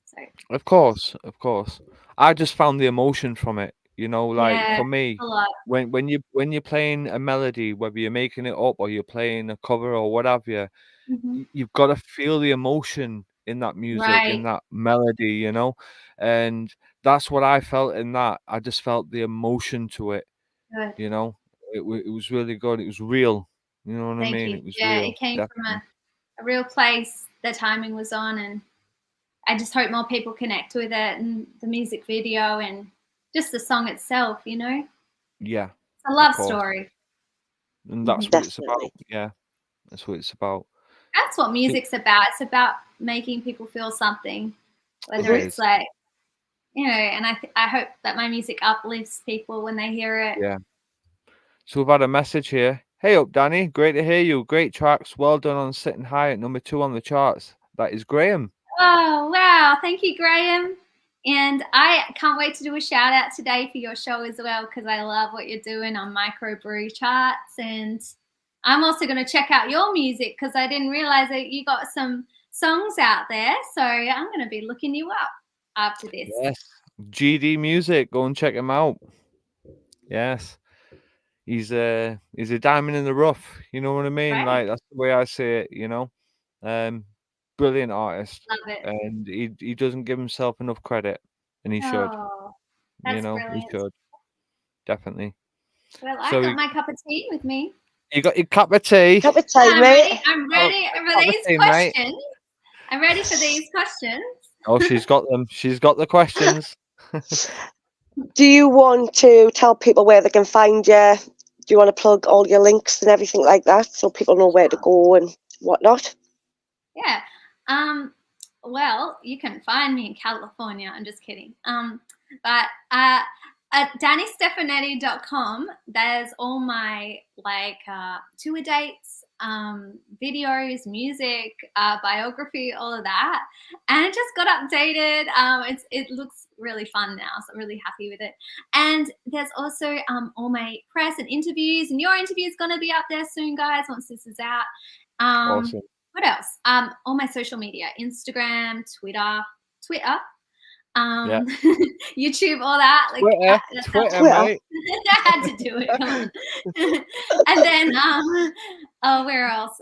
C: So
B: of course, of course. I just found the emotion from it. You know, like
C: yeah,
B: for me,
C: a lot.
B: when you're playing a melody, whether you're making it up or you're playing a cover or whatever,
C: Mhm.
B: you've got to feel the emotion in that music, in
C: Right.
B: that melody, you know, and that's what I felt in that. I just felt the emotion to it,
C: Good.
B: you know. It was really good. It was real. You know what I
C: Thank
B: mean?
C: you.
B: It was
C: Yeah,
B: real.
C: it came from
B: Definitely.
C: a real place the timing was on, and I just hope more people connect with it and the music video and just the song itself, you know?
B: Yeah,
C: It's a love
B: course.
C: story.
B: and that's
C: Mhm.
B: what it's about.
D: Definitely.
B: Yeah, that's what it's about.
C: That's what music's about. It's about making people feel something, whether
B: It
C: it's
B: is.
C: like, you know, and I hope that my music uplifts people when they hear it.
B: Yeah. So we've had a message here. Hey up, Danny. Great to hear you. Great tracks. Well done on sitting high at number 2 on the charts. That is Graham.
C: Oh, wow. Thank you, Graham. And I can't wait to do a shout out today for your show as well, because I love what you're doing on microbrew charts. And I'm also going to check out your music because I didn't realize that you got some songs out there. So I'm going to be looking you up after this.
B: Yes. GD Music. Go and check him out. Yes. He's a diamond in the rough. You know what I mean?
C: Right.
B: Like that's the way I say it, you know. Brilliant artist.
C: Love it.
B: And he doesn't give himself enough credit. And he should.
C: Oh,
B: You
C: that's
B: know, he
C: brilliant.
B: should. Definitely.
C: Well, I
B: So
C: got my cup of tea with me.
B: you got your cup of tea.
D: Cup of tea,
C: I'm
D: mate.
C: ready. I'm ready for
B: cup of
C: these
B: tea, mate.
C: questions. I'm ready for these questions.
B: Oh, she's got them. She's got the questions.
D: Do you want to tell people where they can find you? Do you want to plug all your links and everything like that so people know where to go and whatnot?
C: Yeah. Well, you can find me in California. I'm just kidding. But at DanniStefanetti.com, there's all my tour dates, videos, music, biography, all of that. And it just got updated. It looks really fun now, so I'm really happy with it. And there's also all my press and interviews, and your interview is going to be up there soon, guys, once this is out.
B: Awesome.
C: What else? All my social media, Instagram, Twitter, YouTube, all that.
B: Twitter, mate.
C: I had to do it. Come on. And then, where else?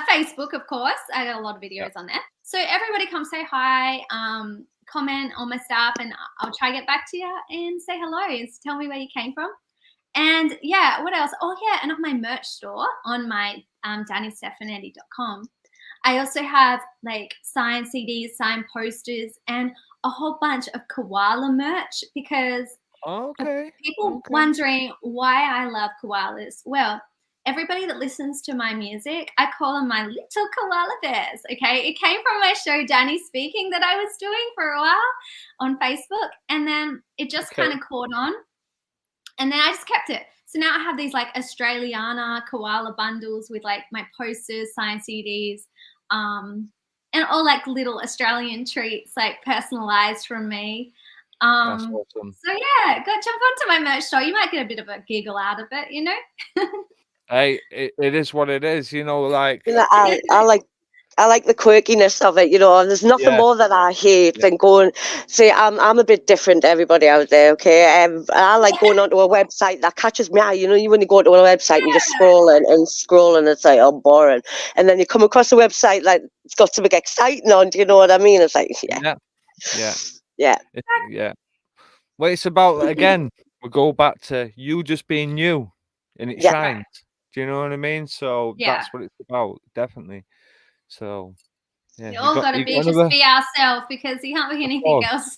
C: Facebook, of course. I got a lot of videos on there. So everybody come say hi, comment on my stuff, and I'll try to get back to you and say hello and tell me where you came from. And yeah, what else? Oh yeah, and on my merch store on my DanniStefanetti.com, I also have like signed CDs, signed posters, and a whole bunch of koala merch because people wondering why I love koalas. Well, everybody that listens to my music, I call them my little koala bears, okay? It came from my show, Danni Speaking, that I was doing for a while on Facebook, and then it just kind of caught on, and then I just kept it. So now I have these like Australiana koala bundles with like my posters, signed CDs, and all like little Australian treats, like personalized from me.
B: That's awesome.
C: So yeah, go jump onto my merch store. You might get a bit of a giggle out of it, you know?
B: Hey, it is what it is, you know, like
D: I like the quirkiness of it, you know. There's nothing more that I hate than going. See, I'm a bit different to everybody out there, okay? I like going onto a website that catches my eye. You know, you when you go to a website and you just scrolling and scrolling, it's like, oh, boring. And then you come across a website like it's got something exciting on. Do you know what I mean? It's like, yeah.
B: Well, it's about, again, we go back to you just being you, and it shines. Do you know what I mean? So that's what it's about, definitely. So yeah,
C: you all got to be ourselves, because you can't be anything else.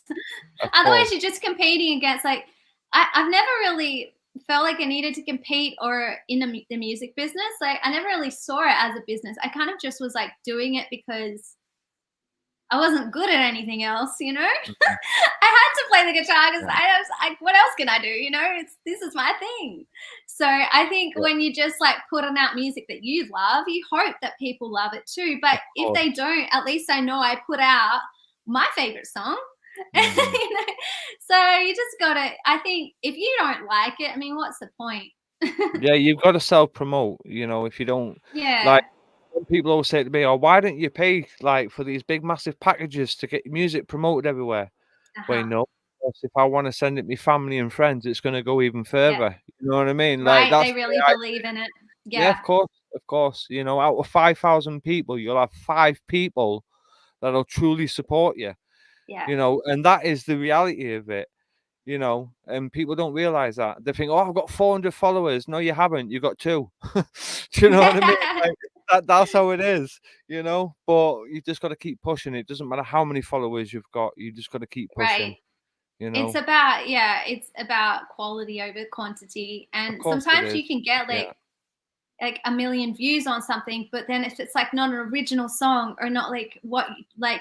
C: Otherwise, you're just competing against. Like, I've never really felt like I needed to compete or in the music business. Like, I never really saw it as a business. I kind of just was like doing it because I wasn't good at anything else, you know. I had to play the guitar because I was like, what else can I do? You know, this is my thing. So I think when you just like putting out music that you love, you hope that people love it too. But if they don't, at least I know I put out my favorite song. You know? So you just gotta. I think if you don't like it, I mean, what's the point?
B: Yeah, you've got to self-promote. You know, if you don't, like. People always say to me, "Oh, why don't you pay like for these big, massive packages to get music promoted everywhere?" Well, no. If I want to send it to my family and friends, it's going to go even further. You know what I mean?
C: Right?
B: Like,
C: they really believe in it.
B: Yeah, of course. You know, out of 5,000 people, you'll have 5 people that'll truly support you.
C: Yeah.
B: You know, and that is the reality of it. You know, and people don't realize that. They think, "Oh, I've got 400 followers." No, you haven't. You got 2. Do you know what I mean? Like, that's how it is, you know. But you just got to keep pushing. It doesn't matter how many followers you've got. You just got to keep pushing.
C: Right.
B: You know,
C: it's about quality over quantity, and sometimes you can get like 1 million views on something, but then if it's like not an original song or not like what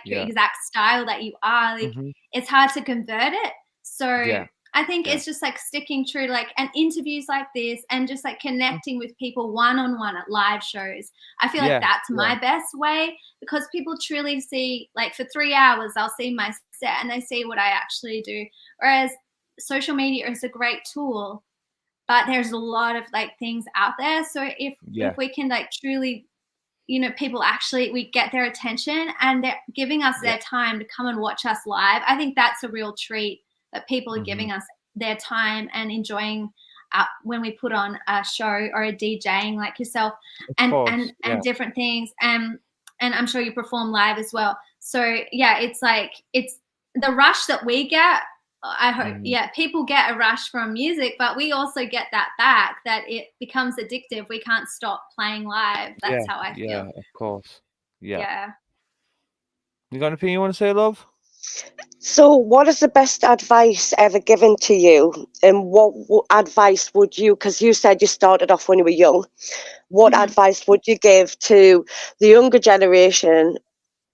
C: your exact style that you are, like it's hard to convert it. So I think it's just like sticking true to like, and interviews like this, and just like connecting with people one-on-one at live shows. I feel like that's my best way, because people truly see, like, for 3 hours they'll see my set and they see what I actually do. Whereas social media is a great tool, but there's a lot of like things out there. So if we can like truly, you know, people actually, we get their attention and they're giving us their time to come and watch us live, I think that's a real treat, that people are giving us their time and enjoying when we put on a show or a DJing like yourself, and different things. And I'm sure you perform live as well. So yeah, it's like, it's the rush that we get. I hope, people get a rush from music, but we also get that back, that it becomes addictive. We can't stop playing live. That's how I feel.
B: Yeah, of course.
C: Yeah.
B: You got anything you want to say, love?
D: So, what is the best advice ever given to you? And what advice would you, because you said you started off when you were young, what
C: Mhm.
D: advice would you give to the younger generation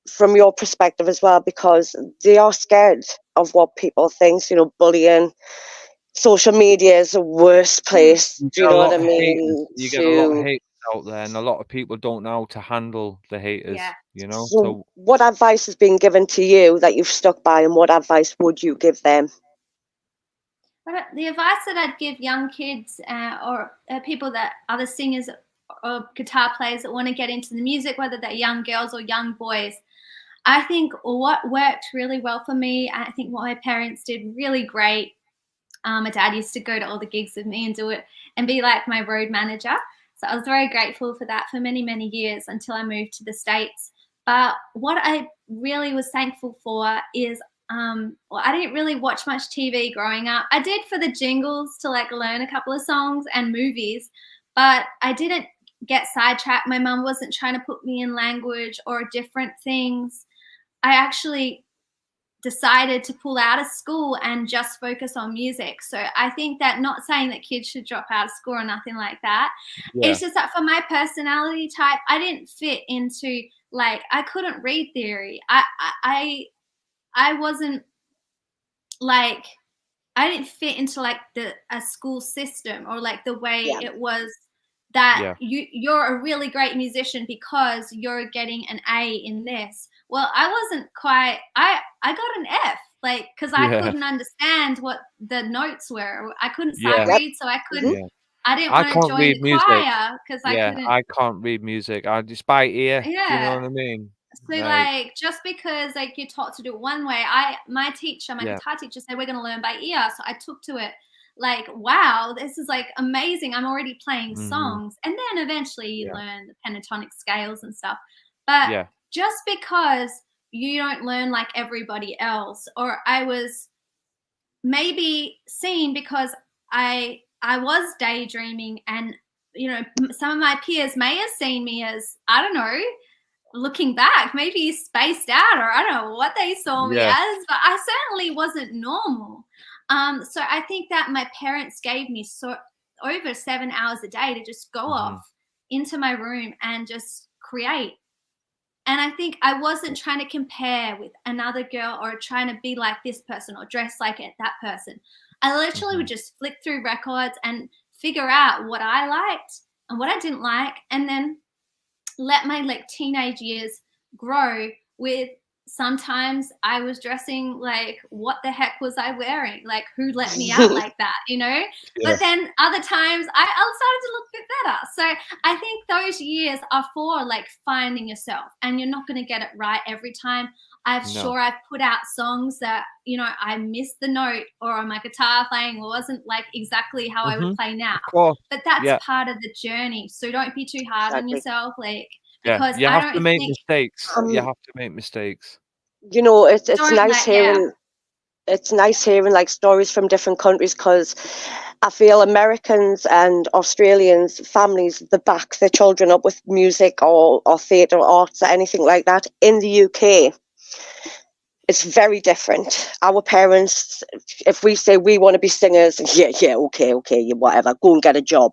D: from your perspective as well? Because they are scared of what people think, you know, bullying. Social media is the worst
C: Mm.
D: place,
B: You
D: do
B: get
D: you
B: a
D: know what
B: lot
D: I
B: of haters.
D: mean?
B: You get a lot of
D: To
B: haters out there, and a lot of people don't know how to handle the haters.
C: Yeah.
B: You know,
D: So, what advice has been given to you that you've stuck by, and what advice would you give them?
C: But the advice that I'd give young kids or people that other singers or guitar players that want to get into the music, whether they're young girls or young boys, I think what worked really well for me, I think what my parents did really great. My dad used to go to all the gigs with me and do it and be like my road manager. So I was very grateful for that for many, many years until I moved to the States. But what I really was thankful for is well, I didn't really watch much TV growing up. I did for the jingles to like learn a couple of songs and movies, but I didn't get sidetracked. My mum wasn't trying to put me in language or different things. I actually decided to pull out of school and just focus on music. So I think that, not saying that kids should drop out of school or nothing like that.
B: yeah,
C: It's just that for my personality type, I didn't fit into, like, I couldn't read theory. I wasn't like, I didn't fit into like a school system or like the way
D: Yeah.
C: it was that
B: yeah,
C: you're a really great musician because you're getting an A in this. Well, I wasn't quite. I got an F, like, because I
B: yeah,
C: couldn't understand what the notes were. I couldn't sight
B: yeah,
D: Yep.
C: read, so I couldn't.
D: Mhm.
B: yeah.
C: I didn't
B: I
C: want to
B: can't
C: join
B: read
C: the
B: music.
C: choir because I
B: Yeah,
C: couldn't.
B: I can't read music. I just by ear. Do you know
C: Yeah.
B: what I mean?
C: So
B: Like,
C: like, just because like you're taught to do it one way, my teacher, my
B: yeah,
C: guitar teacher said we're gonna learn by ear. So I took to it like, wow, this is like amazing. I'm already playing
B: hmm,
C: songs. And then eventually you
B: yeah,
C: learn the pentatonic scales and stuff. But
B: yeah,
C: just because you don't learn like everybody else, or I was maybe seen because I was daydreaming, and some of my peers may have seen me as, I don't know, looking back, maybe spaced out, or I don't know what they saw me
B: yeah,
C: as, but I certainly wasn't normal. So I think that my parents gave me over 7 hours a day to just go
B: hmm,
C: off into my room and just create. And I think I wasn't trying to compare with another girl or trying to be like this person or dress like that person. I literally
B: hmm,
C: would just flick through records and figure out what I liked and what I didn't like, and then let my like teenage years grow with, sometimes I was dressing like, what the heck was I wearing? Like, who let me out like that,
B: yeah,
C: But then other times I started to look a bit better. So I think those years are for like finding yourself, and you're not going to get it right every time.
B: no,
C: I've put out songs that, I missed the note, or my guitar playing wasn't like exactly how I would
B: hmm,
C: play now.
B: of course,
C: But that's
B: yeah,
C: part of the journey. So don't be too hard on
D: Exactly.
C: yourself, like,
B: yeah.
C: because
B: You
C: I
B: have to
C: don't
B: make
C: think,
B: mistakes. You
D: Um,
B: have to make mistakes.
D: you know, it's
C: don't
D: nice
C: let, yeah.
D: hearing. It's nice hearing like stories from different countries, because I feel Americans and Australians families, they back their children up with music or theatre arts or anything like that. In the UK, it's very different. Our parents, if we say we want to be singers, yeah, okay, yeah, whatever, go and get a job.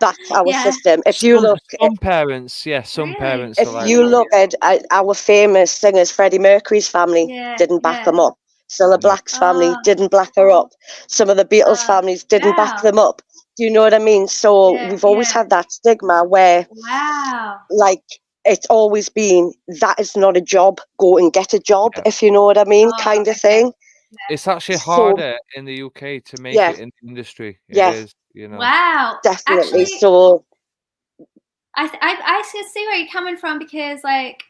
D: That's our
C: Yeah,
D: system.
B: Some parents, yeah, some
C: really,
B: parents are
D: If
B: like
D: you
B: that.
D: look at our famous singers, Freddie Mercury's family
C: yeah,
D: didn't back
C: yeah.
D: them up. Cilla
B: Yeah,
D: Black's family
C: Oh,
D: didn't back her up. Some of the Beatles families didn't back
C: wow.
D: them up. Do you know what I mean? So
C: Yeah,
D: we've always
C: yeah.
D: had that stigma where,
C: Wow.
D: like, it's always been, that is not a job. Go and get a job,
B: yeah.
D: if you know what I mean,
C: Oh,
D: kind of
C: okay.
D: thing.
B: It's actually
D: So
B: harder in the UK to make
D: yeah,
B: it in the industry. It
D: yeah,
B: is, you know.
C: Wow.
D: definitely.
C: Actually,
D: So
C: I see where you're coming from, because like,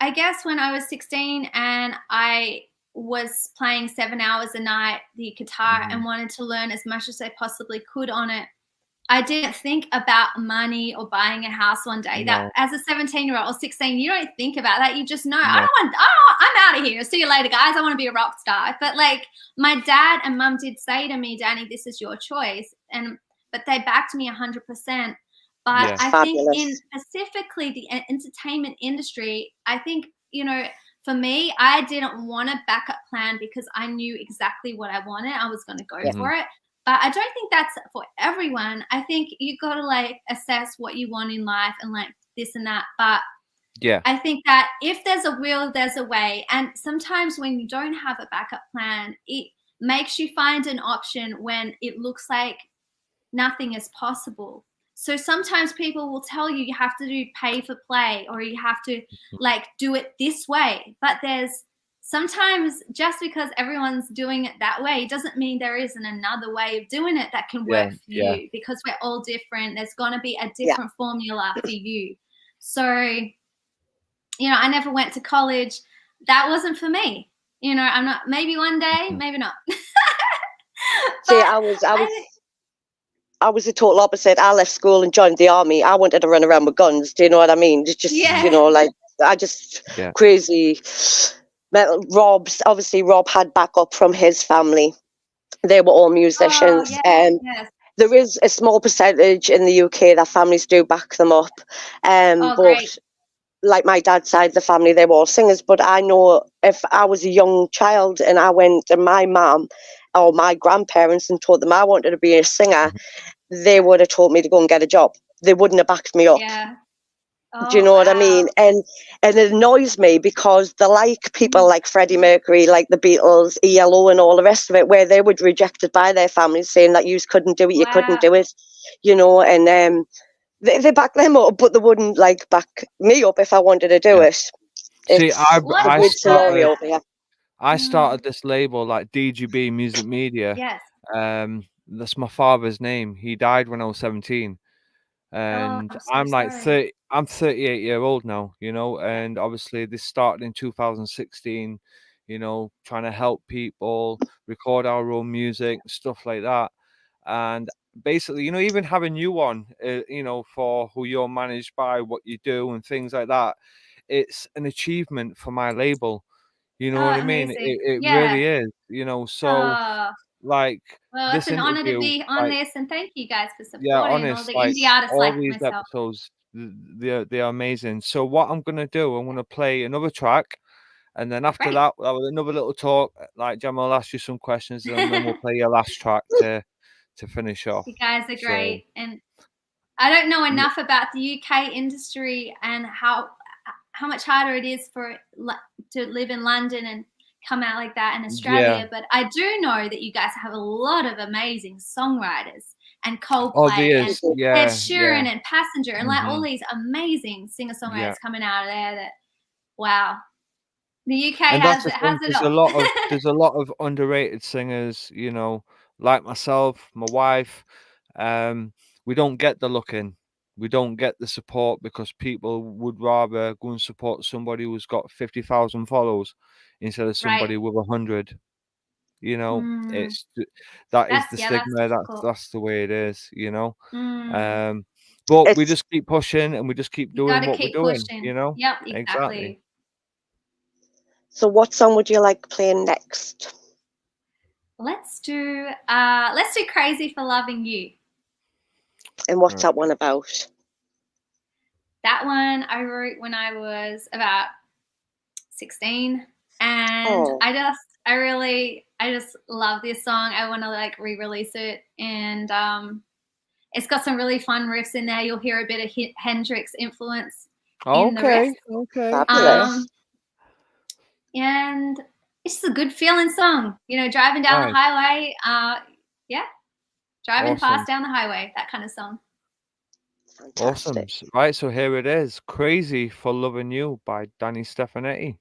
C: I guess when I was 16 and I was playing 7 hours a night the guitar
B: Hmm.
C: and wanted to learn as much as I possibly could on it, I didn't think about money or buying a house one day. That,
B: No,
C: as a 17-year-old or 16, you don't think about that. You just know,
B: no.
C: I'm out of here. See you later, guys. I want to be a rock star. But like, my dad and mum did say to me, Danny, this is your choice. But they backed me 100%. But
B: Yeah.
C: I
D: Fabulous.
C: think in specifically the entertainment industry, I think, for me, I didn't want a backup plan because I knew exactly what I wanted. I was going to go
D: Yeah.
C: for it. But I don't think that's for everyone. I think you got to like assess what you want in life and like this and that. But
B: Yeah.
C: I think that if there's a will, there's a way. And sometimes when you don't have a backup plan, it makes you find an option when it looks like nothing is possible. So sometimes people will tell you have to do pay for play, or you have to like do it this way. But there's sometimes, just because everyone's doing it that way doesn't mean there isn't another way of doing it that can work for you, because we're all different. There's going to be a different formula for you. So, I never went to college. That wasn't for me. I'm not, maybe one day, maybe not.
D: See, I was the total opposite. I left school and joined the army. I wanted to run around with guns. Do you know what I mean? It's just, like, I just crazy. Rob had backup from his family. They were all musicians. There is a small percentage in the UK that families do back them up. But
C: great.
D: like my dad's side of the family, they were all singers. But I know if I was a young child and I went to my mum or my grandparents and told them I wanted to be a singer, they would have told me to go and get a job. They wouldn't have backed me up. Do you know what I mean? And it annoys me because they like people like Freddie Mercury, like the Beatles, ELO and all the rest of it, where they were rejected by their families saying that you couldn't do it, you couldn't do it, and they back them up, but they wouldn't like back me up if I wanted to do it.
B: See,
D: I
B: started this label like DGB Music Media.
C: Yes.
B: That's my father's name. He died when I was 17. And I'm like 30. I'm 38 year old now, and obviously this started in 2016, trying to help people record our own music, stuff like that. And basically, even having you on, for who you're managed by, what you do and things like that, it's an achievement for my label. You know what I mean? It really is, so like,
C: well, it's an honor to be on this, and thank you guys for supporting all the indie artists like
B: these
C: myself.
B: episodes, they're amazing. So what I'm gonna do, I'm gonna play another track, and then after that, another little talk. Like, Gemma, I'll ask you some questions, and then we'll play your last track to finish off.
C: You guys are great, and I don't know enough about the UK industry and how much harder it is to live in London and come out like that in Australia, but I do know that you guys have a lot of amazing songwriters, and Coldplay and Ed Sheeran and Passenger and like all these amazing singer-songwriters coming out of there. That the UK has it all.
B: There's a lot of underrated singers, like myself, my wife. We don't get the looking. We don't get the support because people would rather go and support somebody who's got 50,000 followers instead of somebody with 100. It's the stigma. That's the way it is. But we just keep pushing and we just keep doing what we're doing.
C: Yep, exactly.
D: So, what song would you like playing next?
C: Let's do "Crazy for Loving You."
D: And what's that one about?
C: That one I wrote when I was about 16, and I just love this song. I want to like re-release it, and it's got some really fun riffs in there. You'll hear a bit of Hendrix influence in the riffs.
D: Fabulous.
C: And it's just a good feeling song. Driving down the highway. Driving fast down the highway. That kind of song.
D: Fantastic.
B: Awesome. Right, so here it is. Crazy for Loving You by Danni Stefanetti.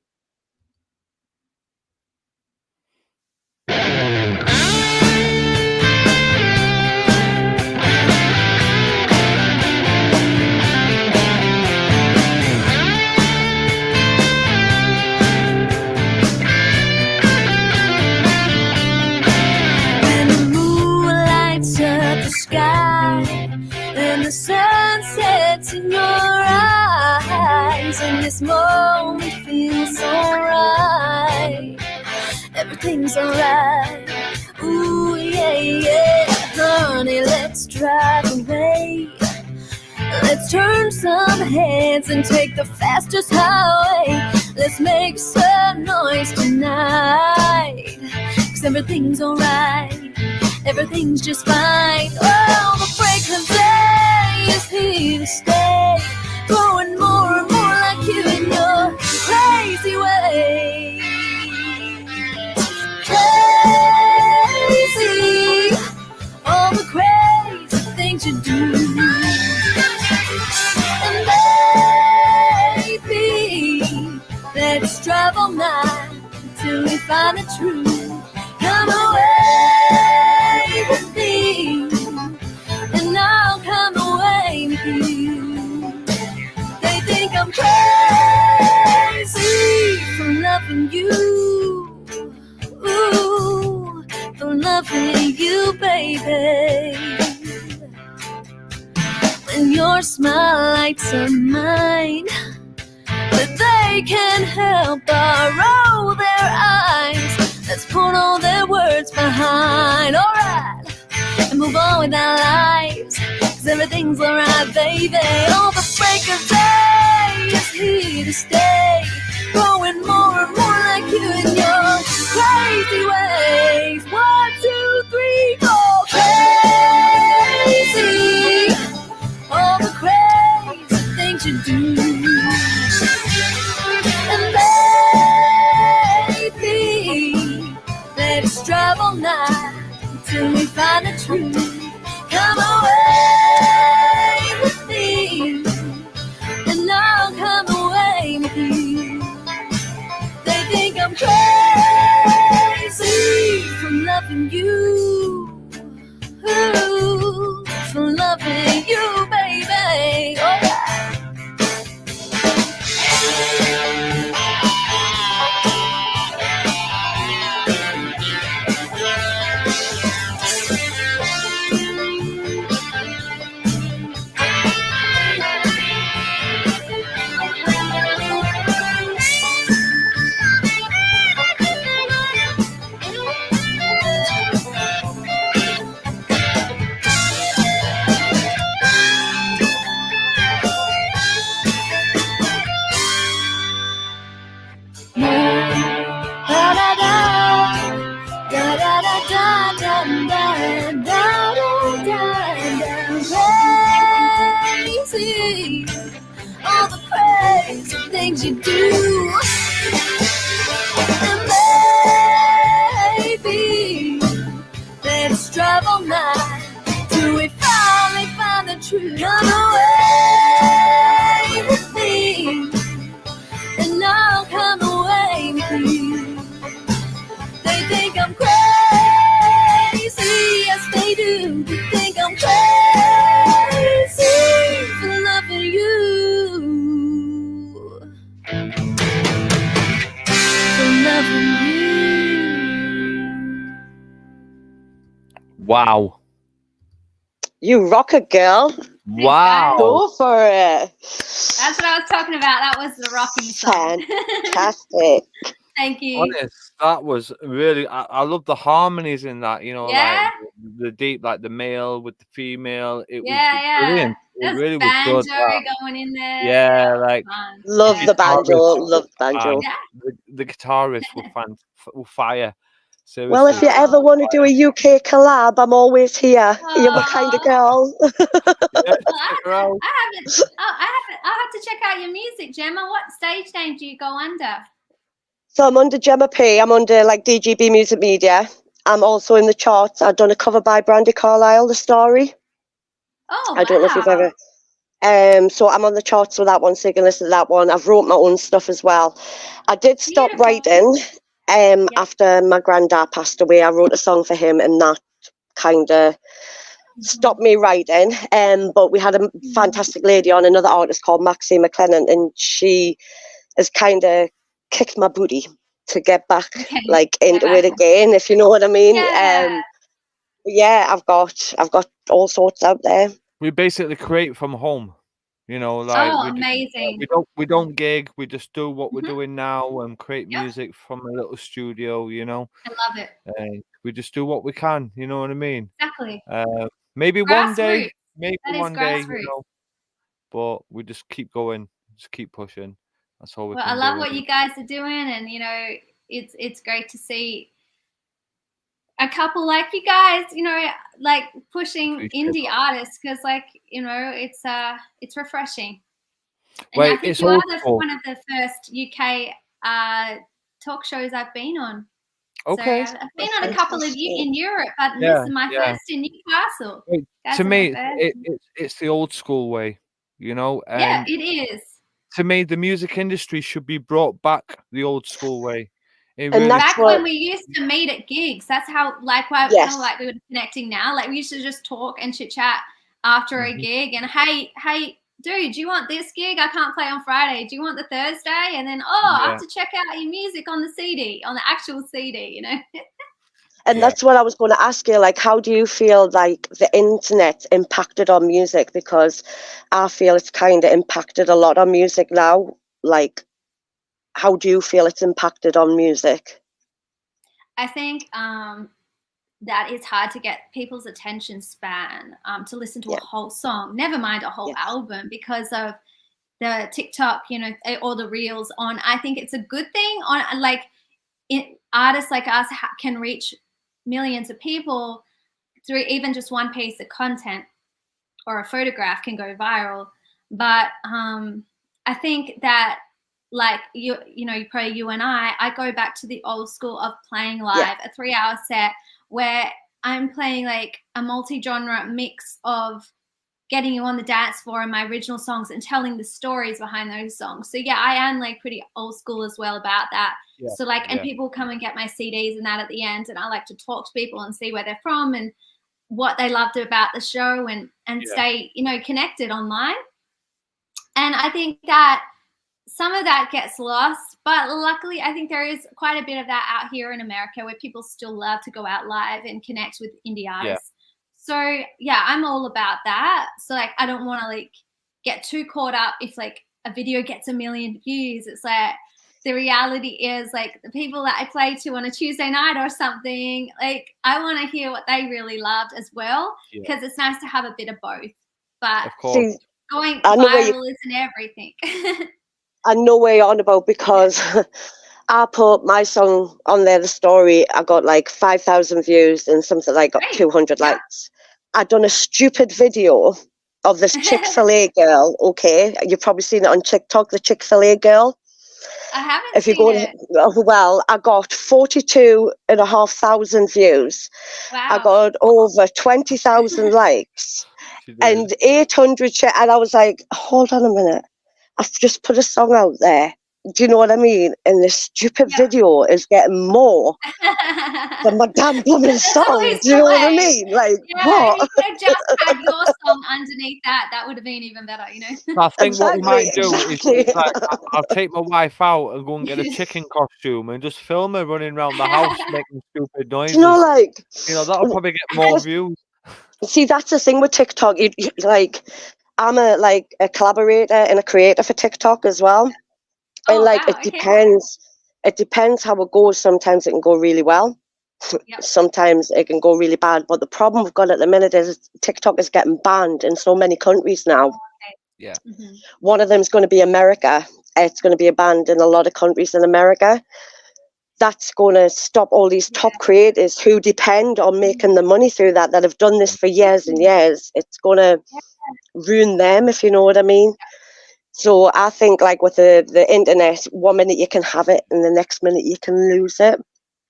E: When the moon lights up the sky and the sun sets in your eyes, and this moment feels so right. Everything's alright. Ooh, yeah, yeah. Honey, let's drive away. Let's turn some heads and take the fastest highway. Let's make some noise tonight. 'Cause everything's alright, everything's just fine. Oh, the break of day is here to stay. Growing more and more like you in your crazy way. Crazy, all the crazy things you do. And baby, let's drive all night until we find the truth. Come away with me, and I'll come away with you. They think I'm crazy for loving you. Ooh, for loving you, baby. When your smile lights are mine, but they can't help but roll their eyes. Let's put all their words behind, alright, and move on with our lives. 'Cause everything's alright, baby. Oh, the break of day is here to stay. Growing more and more like you in your crazy ways. 1, 2, 3, 4. Crazy, all the crazy things you do. And baby, let's drive all night until we find the truth. Come away with me, and I'll come away with you. They think I'm crazy for loving you. Ooh, for loving you, baby. Oh, yeah. Crazy, all the crazy things you do. And baby, let's drive all night till we finally find the truth. Come away with me, and I'll come away with you. They think I'm crazy, yes they do. They think I'm crazy for loving you. For loving you.
B: Wow.
D: You rock it, girl.
B: Wow.
D: Go for it.
C: That's what I was talking about. That was the rocking song.
D: Fantastic.
C: Thank you.
B: Honest, that was really. I love the harmonies in that. You know,
C: Yeah.
B: like the deep, like the male with the female. It was
C: Yeah.
B: brilliant. It
C: There's
B: really
C: banjo
B: was good. That.
C: going in there.
B: Yeah,
C: That was
B: like
C: fun.
D: Love
C: Yeah.
D: the banjo. Love the banjo.
C: Yeah.
B: The guitarists were fire. Seriously.
D: Well, if you ever want to do a UK collab, I'm always here. You're my kind of girl.
B: Yeah,
C: Well,
B: check her out.
C: I haven't. I'll have to check out your music, Gemma. What stage name do you go under?
D: So I'm under Gemma P. I'm under like DGB Music Media. I'm also in the charts. I've done a cover by Brandy Carlisle, The Story.
C: Oh,
D: I don't know if you've
C: wow.
D: ever. So I'm on the charts with that one, so you can listen to that one. I've wrote my own stuff as well. I did stop
C: Beautiful.
D: writing after my granddad passed away. I wrote a song for him, and that kind of stopped me writing. But we had a fantastic lady on, another artist called Maxine McLennan, and she has kind of kicked my booty to get back like into it again, if you know what I mean.
C: Yeah.
D: I've got all sorts out there.
B: We basically create from home. You know, like
C: amazing.
B: we don't gig. We just do what we're doing now and create
C: Yep.
B: music from a little studio. You know,
C: I love it.
B: we just do what we can. You know what I mean?
C: Exactly.
B: Maybe one day,
C: Grassroots. That is
B: you
C: grassroots.
B: know, but we just keep going, just keep pushing. That's all we
C: Well,
B: can
C: I love
B: do.
C: what you guys are doing, and you know, it's great to see a couple like you guys, you know, like pushing
B: Appreciate
C: indie
B: that.
C: artists, because like, you know, it's refreshing. And
B: Wait,
C: I think
B: it's
C: you are
B: old school.
C: one of the first UK talk shows I've been on.
B: Okay.
C: So I've been on a couple of in Europe, but this
B: Yeah,
C: is my
B: yeah.
C: first in Newcastle.
B: Wait,
C: Guys
B: to
C: are
B: me,
C: my first.
B: it's the old school way, you know,
C: Yeah,
B: and
C: it is.
B: to me, the music industry should be brought back the old school way. It
D: And
B: really
D: that's
C: Back
D: what,
C: when we used to meet at gigs, that's how like why kind
D: yes.
C: of like we were connecting now. Like we used to just talk and chit chat after a
B: Mhm.
C: gig, and hey, dude, do you want this gig? I can't play on Friday. Do you want the Thursday? And then I
B: Yeah.
C: have to check out your music on the CD, on the actual CD, you know.
D: And
B: Yeah.
D: that's what I was going to ask you, like, how do you feel like the internet impacted on music? Because I feel it's kind of impacted a lot on music now. Like, how do you feel it's impacted on music?
C: I think that it's hard to get people's attention span to listen to
D: Yeah.
C: a whole song, never mind a whole
D: Yes.
C: album, because of the TikTok, you know, or the reels on. I think it's a good thing on like artists like us can reach millions of people through even just one piece of content, or a photograph can go viral. But I think that like you know, probably you and I go back to the old school of playing live, a 3-hour set where I'm playing like a multi-genre mix of getting you on the dance floor and my original songs and telling the stories behind those songs. So yeah, I am like pretty old school as well about that.
B: Yeah,
C: So like, and
B: yeah.
C: people come and get my CDs and that at the end, and I like to talk to people and see where they're from and what they loved about the show, and stay, you know, connected online. And I think that some of that gets lost, but luckily I think there is quite a bit of that out here in America where people still love to go out live and connect with indie artists. So yeah, I'm all about that. So like, I don't want to like get too caught up if like a video gets 1 million views. It's like, the reality is like the people that I play to on a Tuesday night or something, like I want to hear what they really loved as well, because it's nice to have a bit of both. But
B: Of course.
D: See,
C: going
D: I know where
C: viral isn't everything.
D: I know where you're on about, because I put my song on there, the story. I got like 5,000 views and something like got
C: Great.
D: 200
C: Yeah.
D: likes. I'd done a stupid video of this Chick-fil-A girl. Okay, you've probably seen it on TikTok, the Chick-fil-A girl.
C: I haven't
D: If you
C: seen
D: go,
C: it.
D: well, I got 42,500 views.
C: Wow.
D: I got over 20,000 likes and 800 and I was like, hold on a minute, I've just put a song out there. Do you know what I mean? And this stupid video is getting more than my damn blooming song. Do you know what I mean? Like,
C: yeah,
D: what?
C: if you could have just had your song underneath that, that would have been even better, you know?
B: I think what we might do
D: Exactly.
B: is like, I'll take my wife out and go and get a chicken costume and just film her running around the house making stupid
D: Do
B: noises.
D: you know, like,
B: You know, that'll probably get more views.
D: see, that's the thing with TikTok. You like, I'm a collaborator and a creator for TikTok as well. And
C: Oh,
D: like,
C: wow,
D: it depends. It depends how it goes. Sometimes it can go really well.
C: Yep.
D: Sometimes it can go really bad. But the problem we've got at the minute is TikTok is getting banned in so many countries now.
B: Yeah.
C: Mm-hmm.
D: One of them is going to be America. It's going to be banned in a lot of countries in America. That's going to stop all these top creators who depend on making the money through that have done this for years and years. It's going to ruin them, if you know what I mean. So I think like with the internet, 1 minute you can have it and the next minute you can lose it.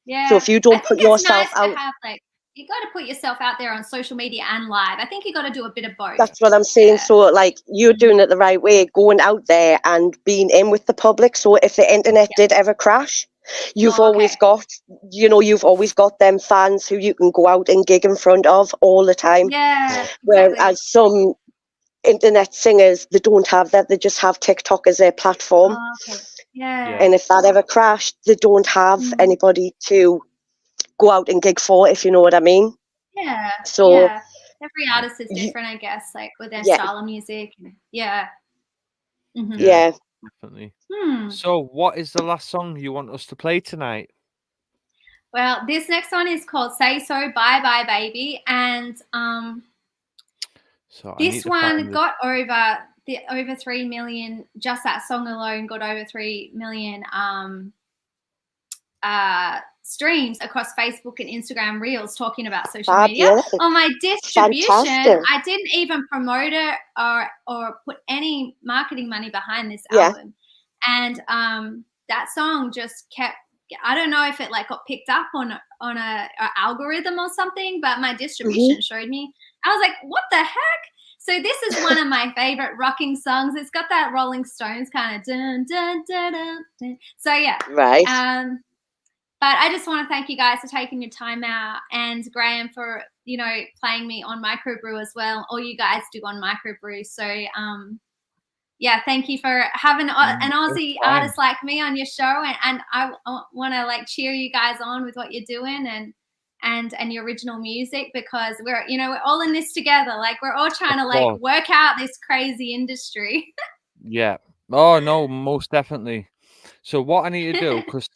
C: Yeah.
D: So if you don't put yourself out,
C: to have, like, you got to put yourself out there on social media and live. I think you got to do a bit of both.
D: that's what I'm saying. So like you're doing it the right way, going out there and being in with the public. So if the internet did ever crash, you've always got, you've always got them fans who you can go out and gig in front of all the time.
C: Yeah.
D: Whereas some internet singers, they don't have that. They just have TikTok as their platform.
C: Oh, okay. Yeah.
D: And if that ever crashed, they don't have anybody to go out and gig for, if you know what I mean.
C: Yeah.
D: So
C: yeah. Every artist is different, I guess, like with their style of music. Yeah. Mm-hmm.
D: Yeah.
B: Definitely. So what is the last song you want us to play tonight?
C: Well, this next one is called Say So Bye Bye Baby. And
B: So
C: this one got over the over 3 million, just that song alone got over 3 million streams across Facebook and Instagram Reels talking about social media.
D: Fabulous.
C: On my distribution,
D: Fantastic.
C: I didn't even promote it or put any marketing money behind this
D: Yeah.
C: album. And that song just kept, I don't know if it like got picked up on a algorithm or something, but my distribution showed me. I was like, what the heck? So this is one of my favorite rocking songs. It's got that Rolling Stones kind of dun dun dun dun dun. So yeah.
D: Right.
C: But I just want to thank you guys for taking your time out, and Graham for, you know, playing me on Microbrew as well. All you guys do on Microbrew. So yeah, thank you for having an Aussie artist like me on your show, and I want to like cheer you guys on with what you're doing and your original music, because we're all in this together. Like we're all trying to like work out this crazy industry.
B: Yeah. Oh no, most definitely. So what I need to do, because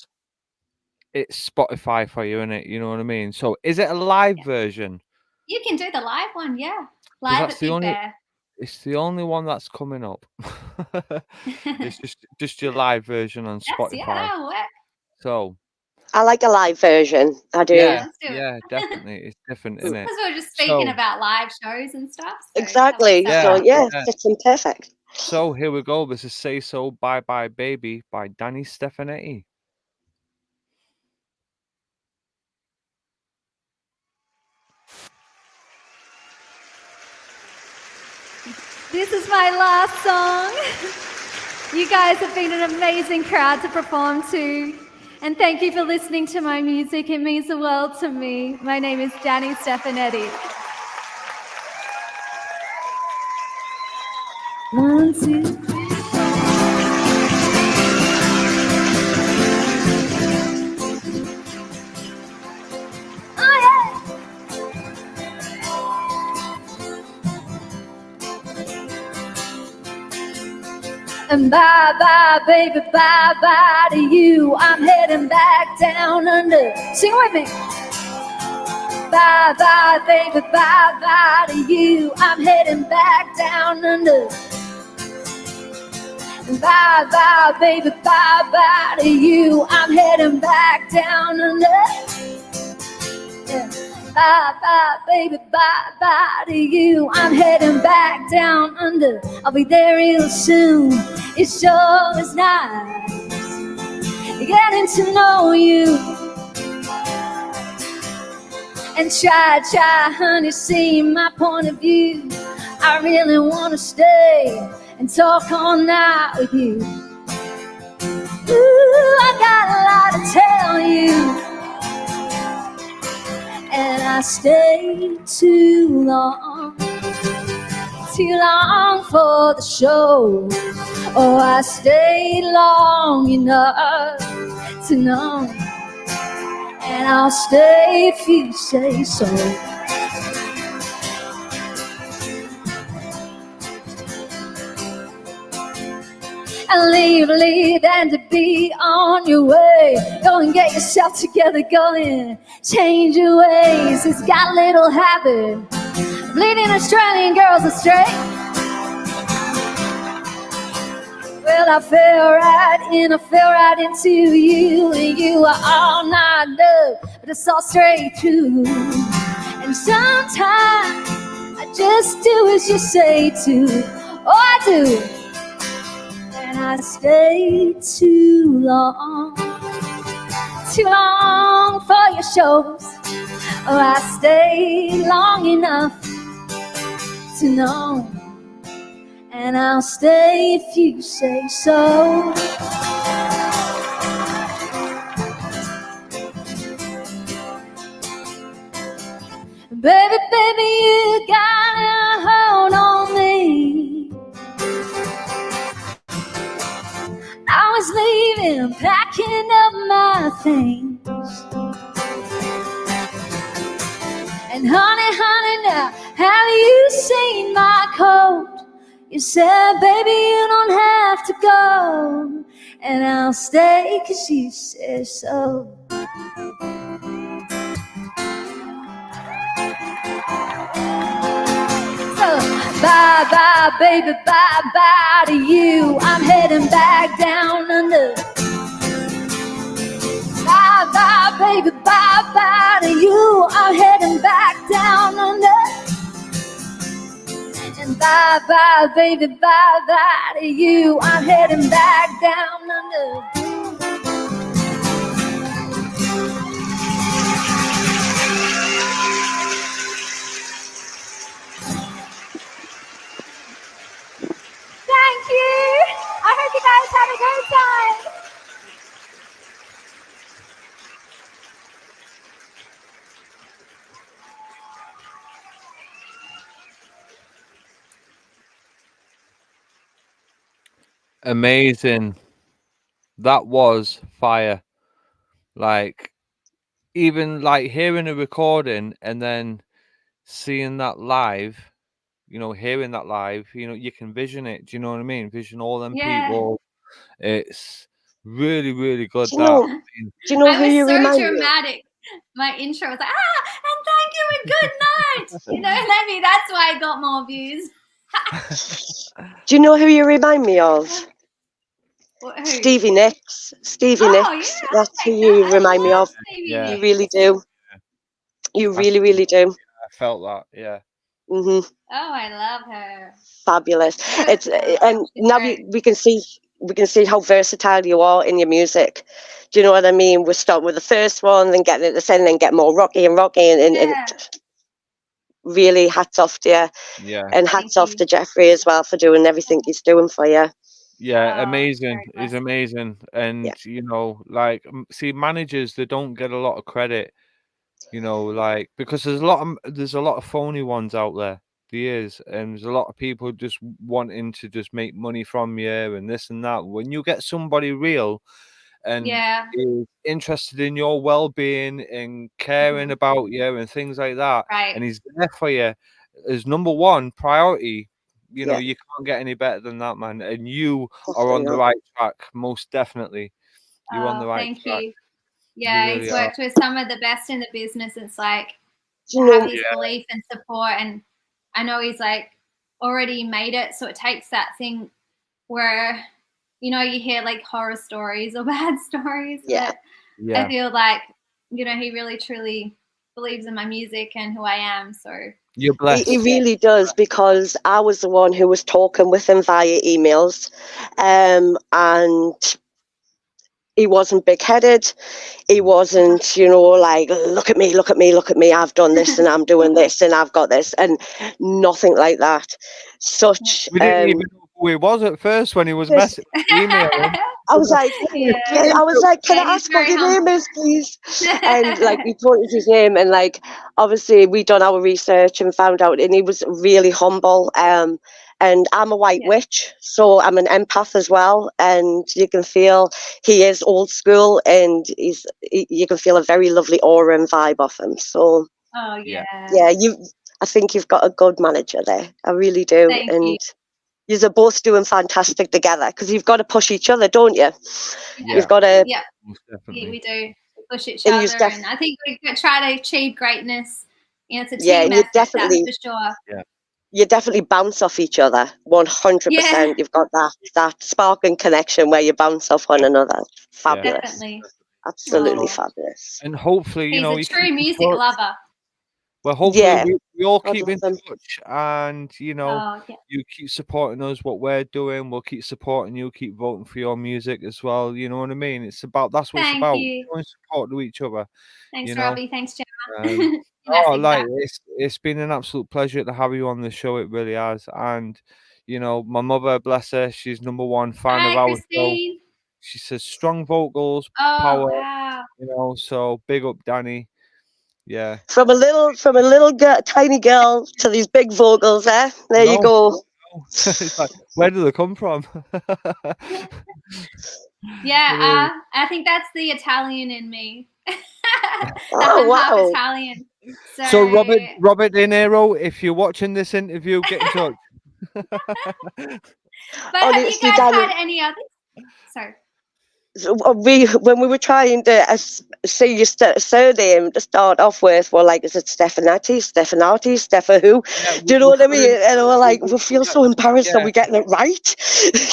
B: it's Spotify for you, innit? You know what I mean? So is it a live version?
C: You can do the live one, yeah. Live at Big Bear.
B: It's the only one that's coming up. It's just your live version on Spotify.
C: Yeah, that'll work.
B: So
D: I like a live version. I do.
B: yeah,
C: let's do it.
B: yeah, definitely. It's different, isn't it?
C: Because we're just speaking about live shows and stuff. So
D: Exactly. So yeah, fits in perfect.
B: So here we go. This is Say So Bye Bye Baby by Danni Stefanetti.
C: This is my last song. You guys have been an amazing crowd to perform to. And thank you for listening to my music. It means the world to me. My name is Danni Stefanetti. 1, 2, 3. And bye-bye, baby, bye-bye to you. I'm heading back down under. Sing with me. Bye-bye, baby, bye-bye to you. I'm heading back down under. And bye-bye, baby, bye-bye to you. I'm heading back down under. Yeah. Bye-bye, baby, bye-bye to you. I'm heading back down under. I'll be there real soon. It sure is nice getting to know you. And try, honey, see my point of view. I really want to stay and talk all night with you. Ooh, I got a lot to tell you. And I stay too long for the show. Oh, I stay long enough to know. And I'll stay if you say so. And leave and to be on your way. Go and get yourself together, go and change your ways. It's got a little habit of leading Australian girls astray. Well, I fell right into you, and you are all not love, but it's all straight through. And sometimes I just do as you say to. Oh, I do. And I stay too long for your shows. Oh, I stay long enough to know. And I'll stay if you say so. Baby, baby, you got a hold on me. I was leaving, packing up my things. And honey, now have you seen my coat? You said, baby, you don't have to go. And I'll stay 'cause you said so. So, bye.
E: bye bye, baby, bye bye to you. I'm heading back down under. Bye bye, baby, bye bye to you. I'm heading back down under. And bye bye, baby, bye bye to you. I'm heading back down under. Thank you. I hope you guys had a great time.
B: Amazing. That was fire. Like, even like hearing a recording and then seeing that live, hearing that live, you can vision it. Do you know what I mean? Vision all them
C: Yeah.
B: people. It's really, really good.
D: Do you know,
B: That.
D: do you know
C: I
D: who
C: was
D: you
C: so
D: remind me of?
C: dramatic. My intro was like, and thank you and good night. Maybe that's why I got more views.
D: Do you know who you remind me of?
C: Who?
D: Stevie Nicks. Stevie
C: Oh,
D: Nicks.
C: yeah,
D: That's who
C: I
D: you remind me
C: love
D: of.
C: Stevie
B: Yeah.
D: You
C: Nicks.
D: really do. You really, really do.
B: I felt that. Yeah.
D: Hmm.
C: Oh, I love her.
D: Fabulous.
C: Good
D: It's
C: girl.
D: and
C: She's
D: now
C: great.
D: we can see how versatile you are in your music. Do you know what I mean? We're starting with the first one, then getting it the second, then get more rocky, and
C: Yeah.
D: really hats off to you,
B: Yeah.
D: and
C: Thank
D: hats off
C: you.
D: to Jeffrey as well for doing everything he's doing for you.
B: Yeah,
C: Oh,
B: amazing.
C: very
B: He's
C: blessed.
B: amazing. And, like, see, managers, they don't get a lot of credit, like, because there's a lot of phony ones out there. There is. And there's a lot of people just wanting to just make money from you and this and that. When you get somebody real and
C: Yeah.
B: is interested in your well-being and caring about you and things like that,
C: Right.
B: and he's there for you as number one priority,
D: Yeah.
B: you can't get any better than that, man. And you are
D: Definitely
B: on the
D: not.
B: right track, most definitely. You're on the right
C: Thank
B: track.
C: you. Yeah,
B: really
C: he's
B: are.
C: worked with some of the best in the business. It's like
D: Do you
C: to have
D: know?
C: his belief and support, and I know he's like already made it, so it takes that thing where you hear like horror stories or bad stories,
D: Yeah.
C: but
B: Yeah.
C: I feel like he really truly believes in my music and who I am, so
B: You're blessed.
D: He really does, because I was the one who was talking with him via emails, and he wasn't big-headed. He wasn't, like, look at me, look at me, look at me. I've done this and I'm doing this and I've got this, and nothing like that. Such.
B: We didn't even know who he was at first when he was emailing.
D: I was like,
C: Yeah.
D: can
C: Yeah,
D: I
C: he's
D: ask what
C: very
D: your name
C: humble.
D: is, please? And like, we put his name, and like, obviously we done our research and found out, and he was really humble. And I'm a white witch, so I'm an empath as well, and you can feel he is old school, and you can feel a very lovely aura and vibe off him. So
C: Oh yeah.
D: yeah, I think you've got a good manager there. I really do.
C: Thank
D: and
C: you.
D: you're both doing fantastic together, because you've got to push each other, don't you?
B: Yeah.
D: You've got to.
C: Yeah,
B: Most definitely.
C: we do. We push each
D: And
C: other,
D: you've def-
C: and I think we try to achieve greatness. It's a
D: Yeah,
C: team
D: and you
C: effort, that's
D: definitely-
C: for sure.
D: You definitely bounce off each other, 100%.
C: Yeah.
D: You've got that spark and connection where you bounce off one another. Fabulous.
C: Definitely.
D: Absolutely
C: Oh.
D: fabulous.
B: And hopefully,
C: He's a
B: you
C: true
B: keep in
C: music
B: touch.
C: lover.
B: Well, hopefully
D: Yeah.
B: we all
D: God
B: keep in
D: love him.
B: touch, and
C: Oh yeah.
B: you keep supporting us, what we're doing. We'll keep supporting you, keep voting for your music as well. You know what I mean? That's what it's
C: Thank
B: about.
C: you.
B: Showing support to each other.
C: Thanks,
B: you know.
C: Robbie. Thanks, Gemma.
B: Um,
C: Massive
B: like
C: tap.
B: it's been an absolute pleasure to have you on the show. It really has. And my mother, bless her, she's number one fan of
C: Hi,
B: our show.
C: Christine.
B: She says strong vocals,
C: Oh
B: power.
C: wow.
B: So big up, Danny. Yeah.
D: From a little tiny girl to these big vocals, there. There you
B: No.
D: go.
B: It's like, where do they come from?
C: Yeah, I think that's the Italian in me. That
D: Oh,
C: I'm half
D: wow.
C: Italian.
B: So Robert De Niro, if you're watching this interview, get in touch.
C: But have you
D: Honestly,
C: guys
D: Danny-
C: had any others? Sorry.
D: when we were trying to see your surname to start off with, we're like, is it Stefanetti, Stefa who?
B: Yeah,
D: Do you know
B: we
D: what I mean?
B: couldn't.
D: And we're like, we feel so embarrassed. Are
B: Yeah,
D: we getting it right?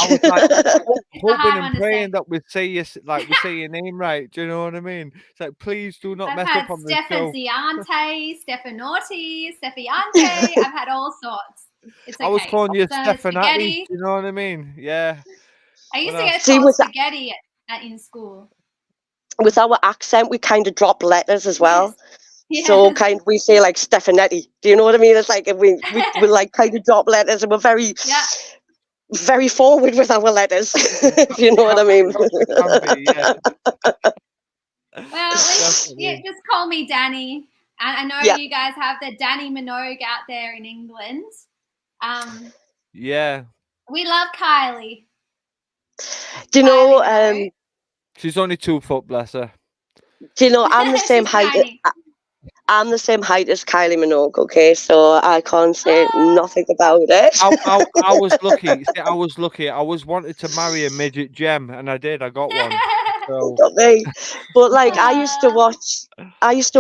B: I was like
C: It's a
B: hoping
C: hard
B: and
C: one to
B: praying
C: say.
B: that we say we say your name right. Do you know what I mean? It's like, please do not
C: I've
B: mess
C: had
B: up on this show.
C: Stefaziante, Stefanotti, Stefiante. I've had all sorts. It's
B: I was
C: okay.
B: calling you
C: So
B: Stefanati.
C: spaghetti.
B: Do you know what I mean? Yeah.
C: I used
B: When
C: to
B: I
C: get
D: See,
C: called spaghetti in school.
D: with our accent, we kind of drop letters as well.
C: Yes.
D: So we say like Stefanetti. Do you know what I mean? It's like if we like kind of drop letters, and we're very
C: Yeah.
D: very forward with our letters. If you know what I mean.
B: can be, yeah.
C: Well,
B: Definitely.
C: just call me Danny. And I know
D: Yeah.
C: you guys have the Danny Minogue out there in England.
B: Yeah.
C: We love Kylie.
D: Do you know?
C: Kylie Minogue.
B: She's only 2 foot, bless her.
D: Do you know? I'm the same
C: She's
D: height.
C: tiny.
D: I'm the same height as Kylie Minogue. Okay, so I can't say nothing about it.
B: I was lucky. See, I was lucky. I was wanted to marry a midget gem, and I did. I got one. So
D: Got me. But like I used to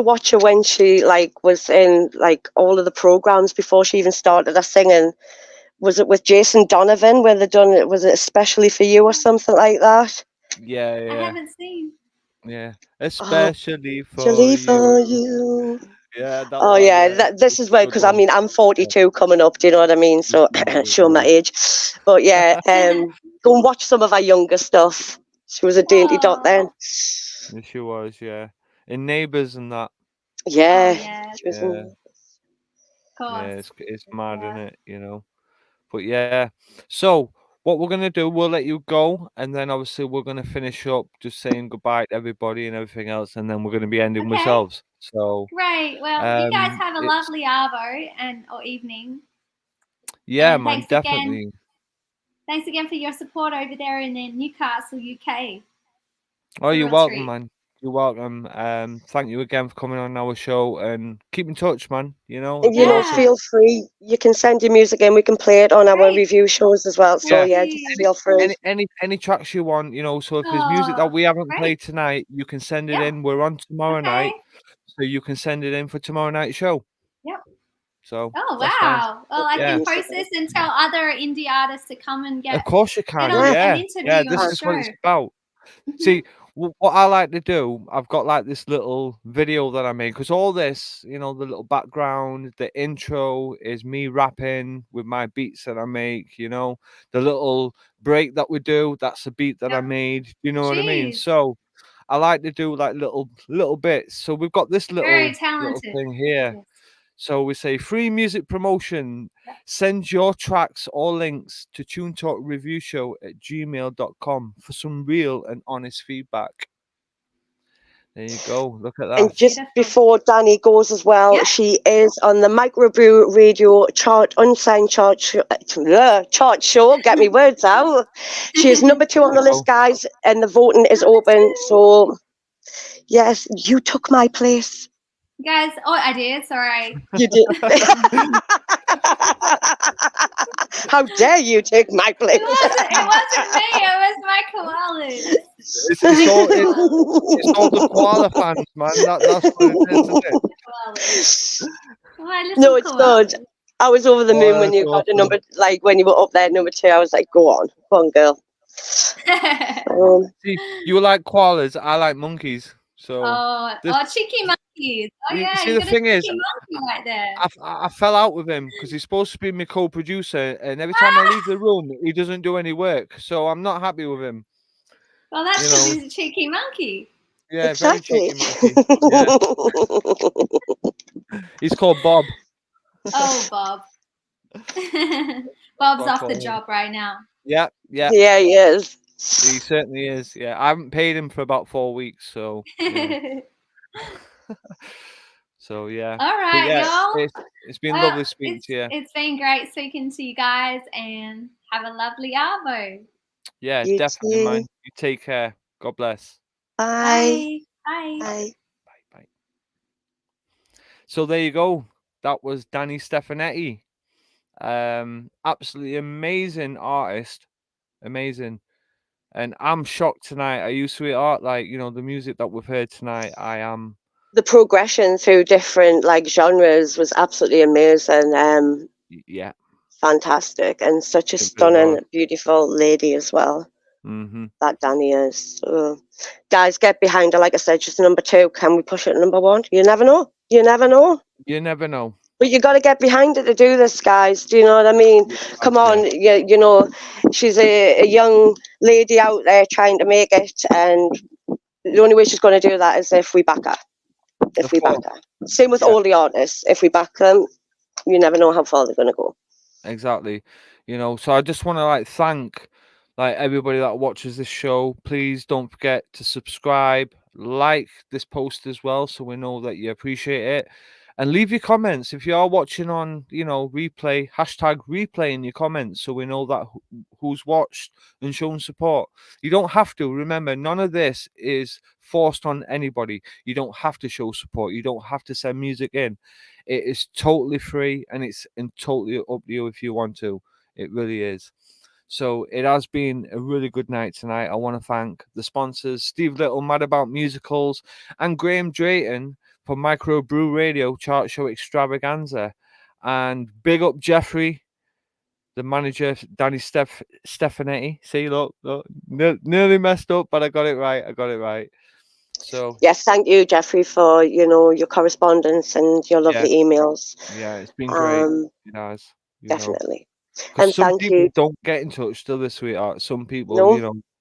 D: watch her when she like was in like all of the programs before she even started her singing. Was it with Jason Donovan where they done it? Was it especially for you or something like that?
B: yeah,
C: I
B: yeah,
C: haven't seen.
B: yeah.
D: Oh,
B: Especially for
D: actually for
B: you.
D: you.
B: Yeah, that
D: Oh
B: one.
D: yeah,
B: Yeah,
D: this is where,
B: good
D: because I
B: one.
D: mean I'm 42 coming up. Do you know what I mean? So show my age. But yeah, go and watch some of our younger stuff. She was a dainty dot then.
B: Yeah, she was. Yeah, in Neighbours and that.
D: Yeah,
C: Yeah,
D: she was.
B: Yeah,
C: of
B: yeah.
C: course.
B: It's mad,
C: Yeah.
B: isn't it? You know. But yeah. So what we're gonna do, we'll let you go, and then obviously we're gonna finish up just saying goodbye to everybody and everything else, and then we're gonna be ending
C: Okay.
B: ourselves. So
C: Great. Well, you guys have a
B: it's
C: lovely arvo or evening.
B: yeah,
C: And
B: man, definitely.
C: Thanks again for your support over there in Newcastle, UK.
B: Oh,
C: It's a
B: you're
C: real
B: welcome,
C: treat.
B: man. You're welcome. Thank you again for coming on our show and keep in touch, man. You know,
D: And
B: it'd be awesome.
D: feel free. You can send your music in. We can play it on our
C: Great.
D: review shows as well. So
B: Yeah.
D: yeah, just feel free.
B: Any tracks you want, you know. So if there's music that we haven't
C: Great.
B: played tonight, you can send it
C: Yeah.
B: in. We're on tomorrow
C: Okay.
B: night, so you can send it in for tomorrow night's show.
C: Yep.
B: So
C: Oh
B: that's fine.
C: wow! Well, I
B: Yeah.
C: can post this and tell other indie artists to come and
B: Of
C: get
B: course you can.
C: on
B: Yeah.
C: an interview
B: Yeah.
C: on
B: This
C: the
B: is what it's
C: show.
B: about. See, what I like to do, I've got like this little video that I made because all this, you know, the little background, the intro is me rapping with my beats that I make, you know, the little break that we do, that's the beat that I
C: Yep.
B: made. You know what I mean?
C: Jeez.
B: So I like to do like little bits. So we've got this
C: Very
B: little
C: talented.
B: thing here.
C: Yes.
B: So we say free music promotion. Send your tracks or links to tunetalkreviewshow@gmail.com for some real and honest feedback. There you go. Look at
D: And
B: that.
D: just
C: Beautiful.
D: before Danny goes as well,
C: Yeah.
D: she is on the Microbrew Radio chart, unsigned chart, chart show. Get me words out. She is number 2 on the list, guys, and the voting is
C: Number
D: open.
C: 2.
D: So, yes, you took my place.
C: Guys, I did. Sorry.
D: You did. How dare you take my place?
C: It wasn't me. It was my koalas.
B: It's all the koala fans, man. That's what it is, isn't it?
C: Koalas. My little
D: No, it's
C: koalas.
D: good. I was over the moon when
B: that's
D: you got the
B: awesome.
D: number, like when you were up there, number 2. I was like, go on, girl.
B: See, you like koalas, I like monkeys. So
C: cheeky monkeys. Oh
B: you
C: yeah,
B: see,
C: you
B: the
C: got
B: thing
C: a
B: is,
C: cheeky monkey right there.
B: I fell out with him because he's supposed to be my co-producer, and every time I leave the room, he doesn't do any work. So I'm not happy with him.
C: Well, that's
B: You
C: because
B: know.
C: he's a cheeky monkey.
B: Yeah,
D: Exactly.
B: very cheeky monkey. Yeah. He's called Bob.
C: Oh, Bob. Bob's
B: what I
C: off
B: call
C: the
B: him.
C: job right now.
B: Yeah.
D: Yeah, he is.
B: He certainly is. Yeah, I haven't paid him for about 4 weeks, so yeah. So yeah.
C: All
B: But
C: right,
B: yeah,
C: y'all.
B: it's been lovely speaking to you.
C: It's been great speaking to you guys, and have a lovely arvo.
B: Yeah,
D: You
B: definitely,
D: too.
B: man. You take care. God bless.
D: Bye.
C: Bye.
D: Bye.
B: Bye. So there you go. That was Danni Stefanetti. Absolutely amazing artist. Amazing. And I'm shocked tonight. Are you, sweetheart? Like, you know, the music that we've heard tonight, I am.
D: The progression through different like genres was absolutely amazing.
B: Yeah.
D: Fantastic, and such a
B: It really
D: stunning,
B: was.
D: beautiful lady as well.
B: Mm-hmm.
D: That Danny is. So, guys, get behind her. Like I said, she's number 2. Can we push it to number 1? You never know. You never know.
B: You never know.
D: But you got to get behind it to do this, guys. Do you know what I mean? Come on, you know, she's a young lady out there trying to make it, and the only way she's going to do that is if we back her. If we back her. Same with all the artists. If we back them, you never know how far they're going to go.
B: Exactly. You know, so I just want to like thank like everybody that watches this show. Please don't forget to subscribe, like this post as well, so we know that you appreciate it. And leave your comments if you are watching on, you know, replay, #replay in your comments, so we know that who's watched and shown support. You don't have to. Remember, none of this is forced on anybody. You don't have to show support. You don't have to send music in. It is totally free, and it's totally up to you if you want to. It really is. So it has been a really good night tonight. I want to thank the sponsors, Steve Little, Mad About Musicals, and Graham Drayton for Micro Brew Radio Chart Show Extravaganza. And big up Jeffrey, the manager, Danny Stefanetti. See, look, nearly messed up, but I got it right. So
D: yes, thank you, Jeffrey, for your correspondence and your lovely emails.
B: Yeah, it's been great. It has,
D: definitely.
B: Because some
D: thank
B: people
D: you.
B: don't get in touch, do they, sweetheart? Some people,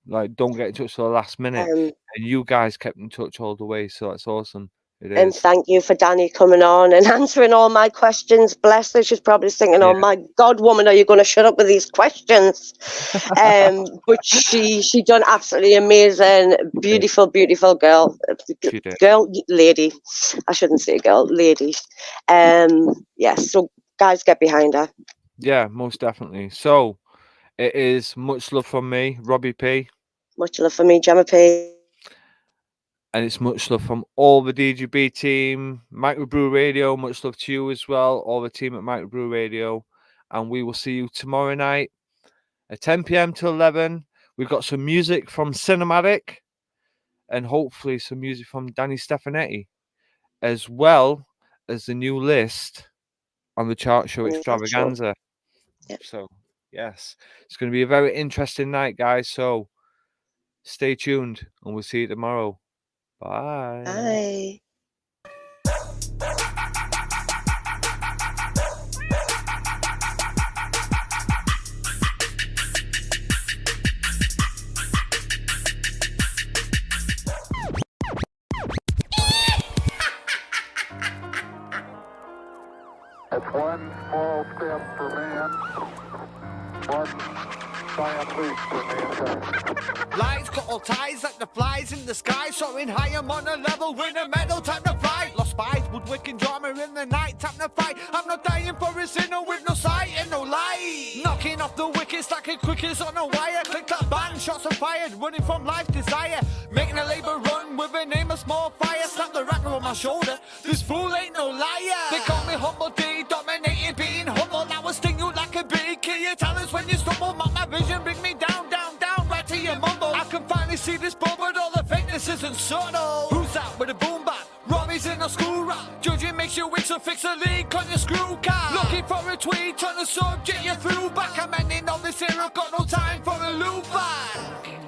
B: like don't get in touch till the last minute, and you guys kept in touch all the way, so that's awesome. It is.
D: And thank you for Danny coming on and answering all my questions. Bless her, she's probably thinking, "Oh my God, woman, are you going to shut up with these questions?" But she done absolutely amazing, beautiful girl, lady. I shouldn't say girl, lady. Yes, so guys, get behind her.
B: Yeah, most definitely. So it is much love from me, Robbie P.
D: Much love from me, Gemma P.
B: And it's much love from all the DGB team, Microbrew Radio. Much love to you as well, all the team at Microbrew Radio. And we will see you tomorrow night at 10 p.m. to 11. We've got some music from Cinematic and hopefully some music from Danny Stefanetti, as well as the new list on the Chart Show Extravaganza.
D: Yep.
B: So, yes, it's going to be a very interesting night, guys. So stay tuned and we'll see you tomorrow. Bye.
D: Bye.
F: It's one small step for man, one giant leap for mankind.
A: Lights got all ties like the flies in the sky, soaring high, I'm on a level, win a medal, time to fight. Lost spies, woodwicking drama in the night, time to fight. I'm not dying for a sinner with no sight and no light. Knocking off the wickets like a quickest on a wire. Click that bang, shots are fired, running from life's desire. Making a labor run with a name of small fire. Slap the rattler on my shoulder, this fool ain't no liar. They call me Humble D, dominating, being humble. I will sting you like a bee, kill your talents when you stumble. Mark my vision, bring me down, right to your mumble. I can finally see this ball, but all the fakeness isn't subtle. Who's out with a boom bap? Robbie's in a school rap. Judging makes you weak, so fix a leak on your screw cap. Looking for a tweet on the subject, you threw back. I'm ending on this here, I've got no time for a loop back.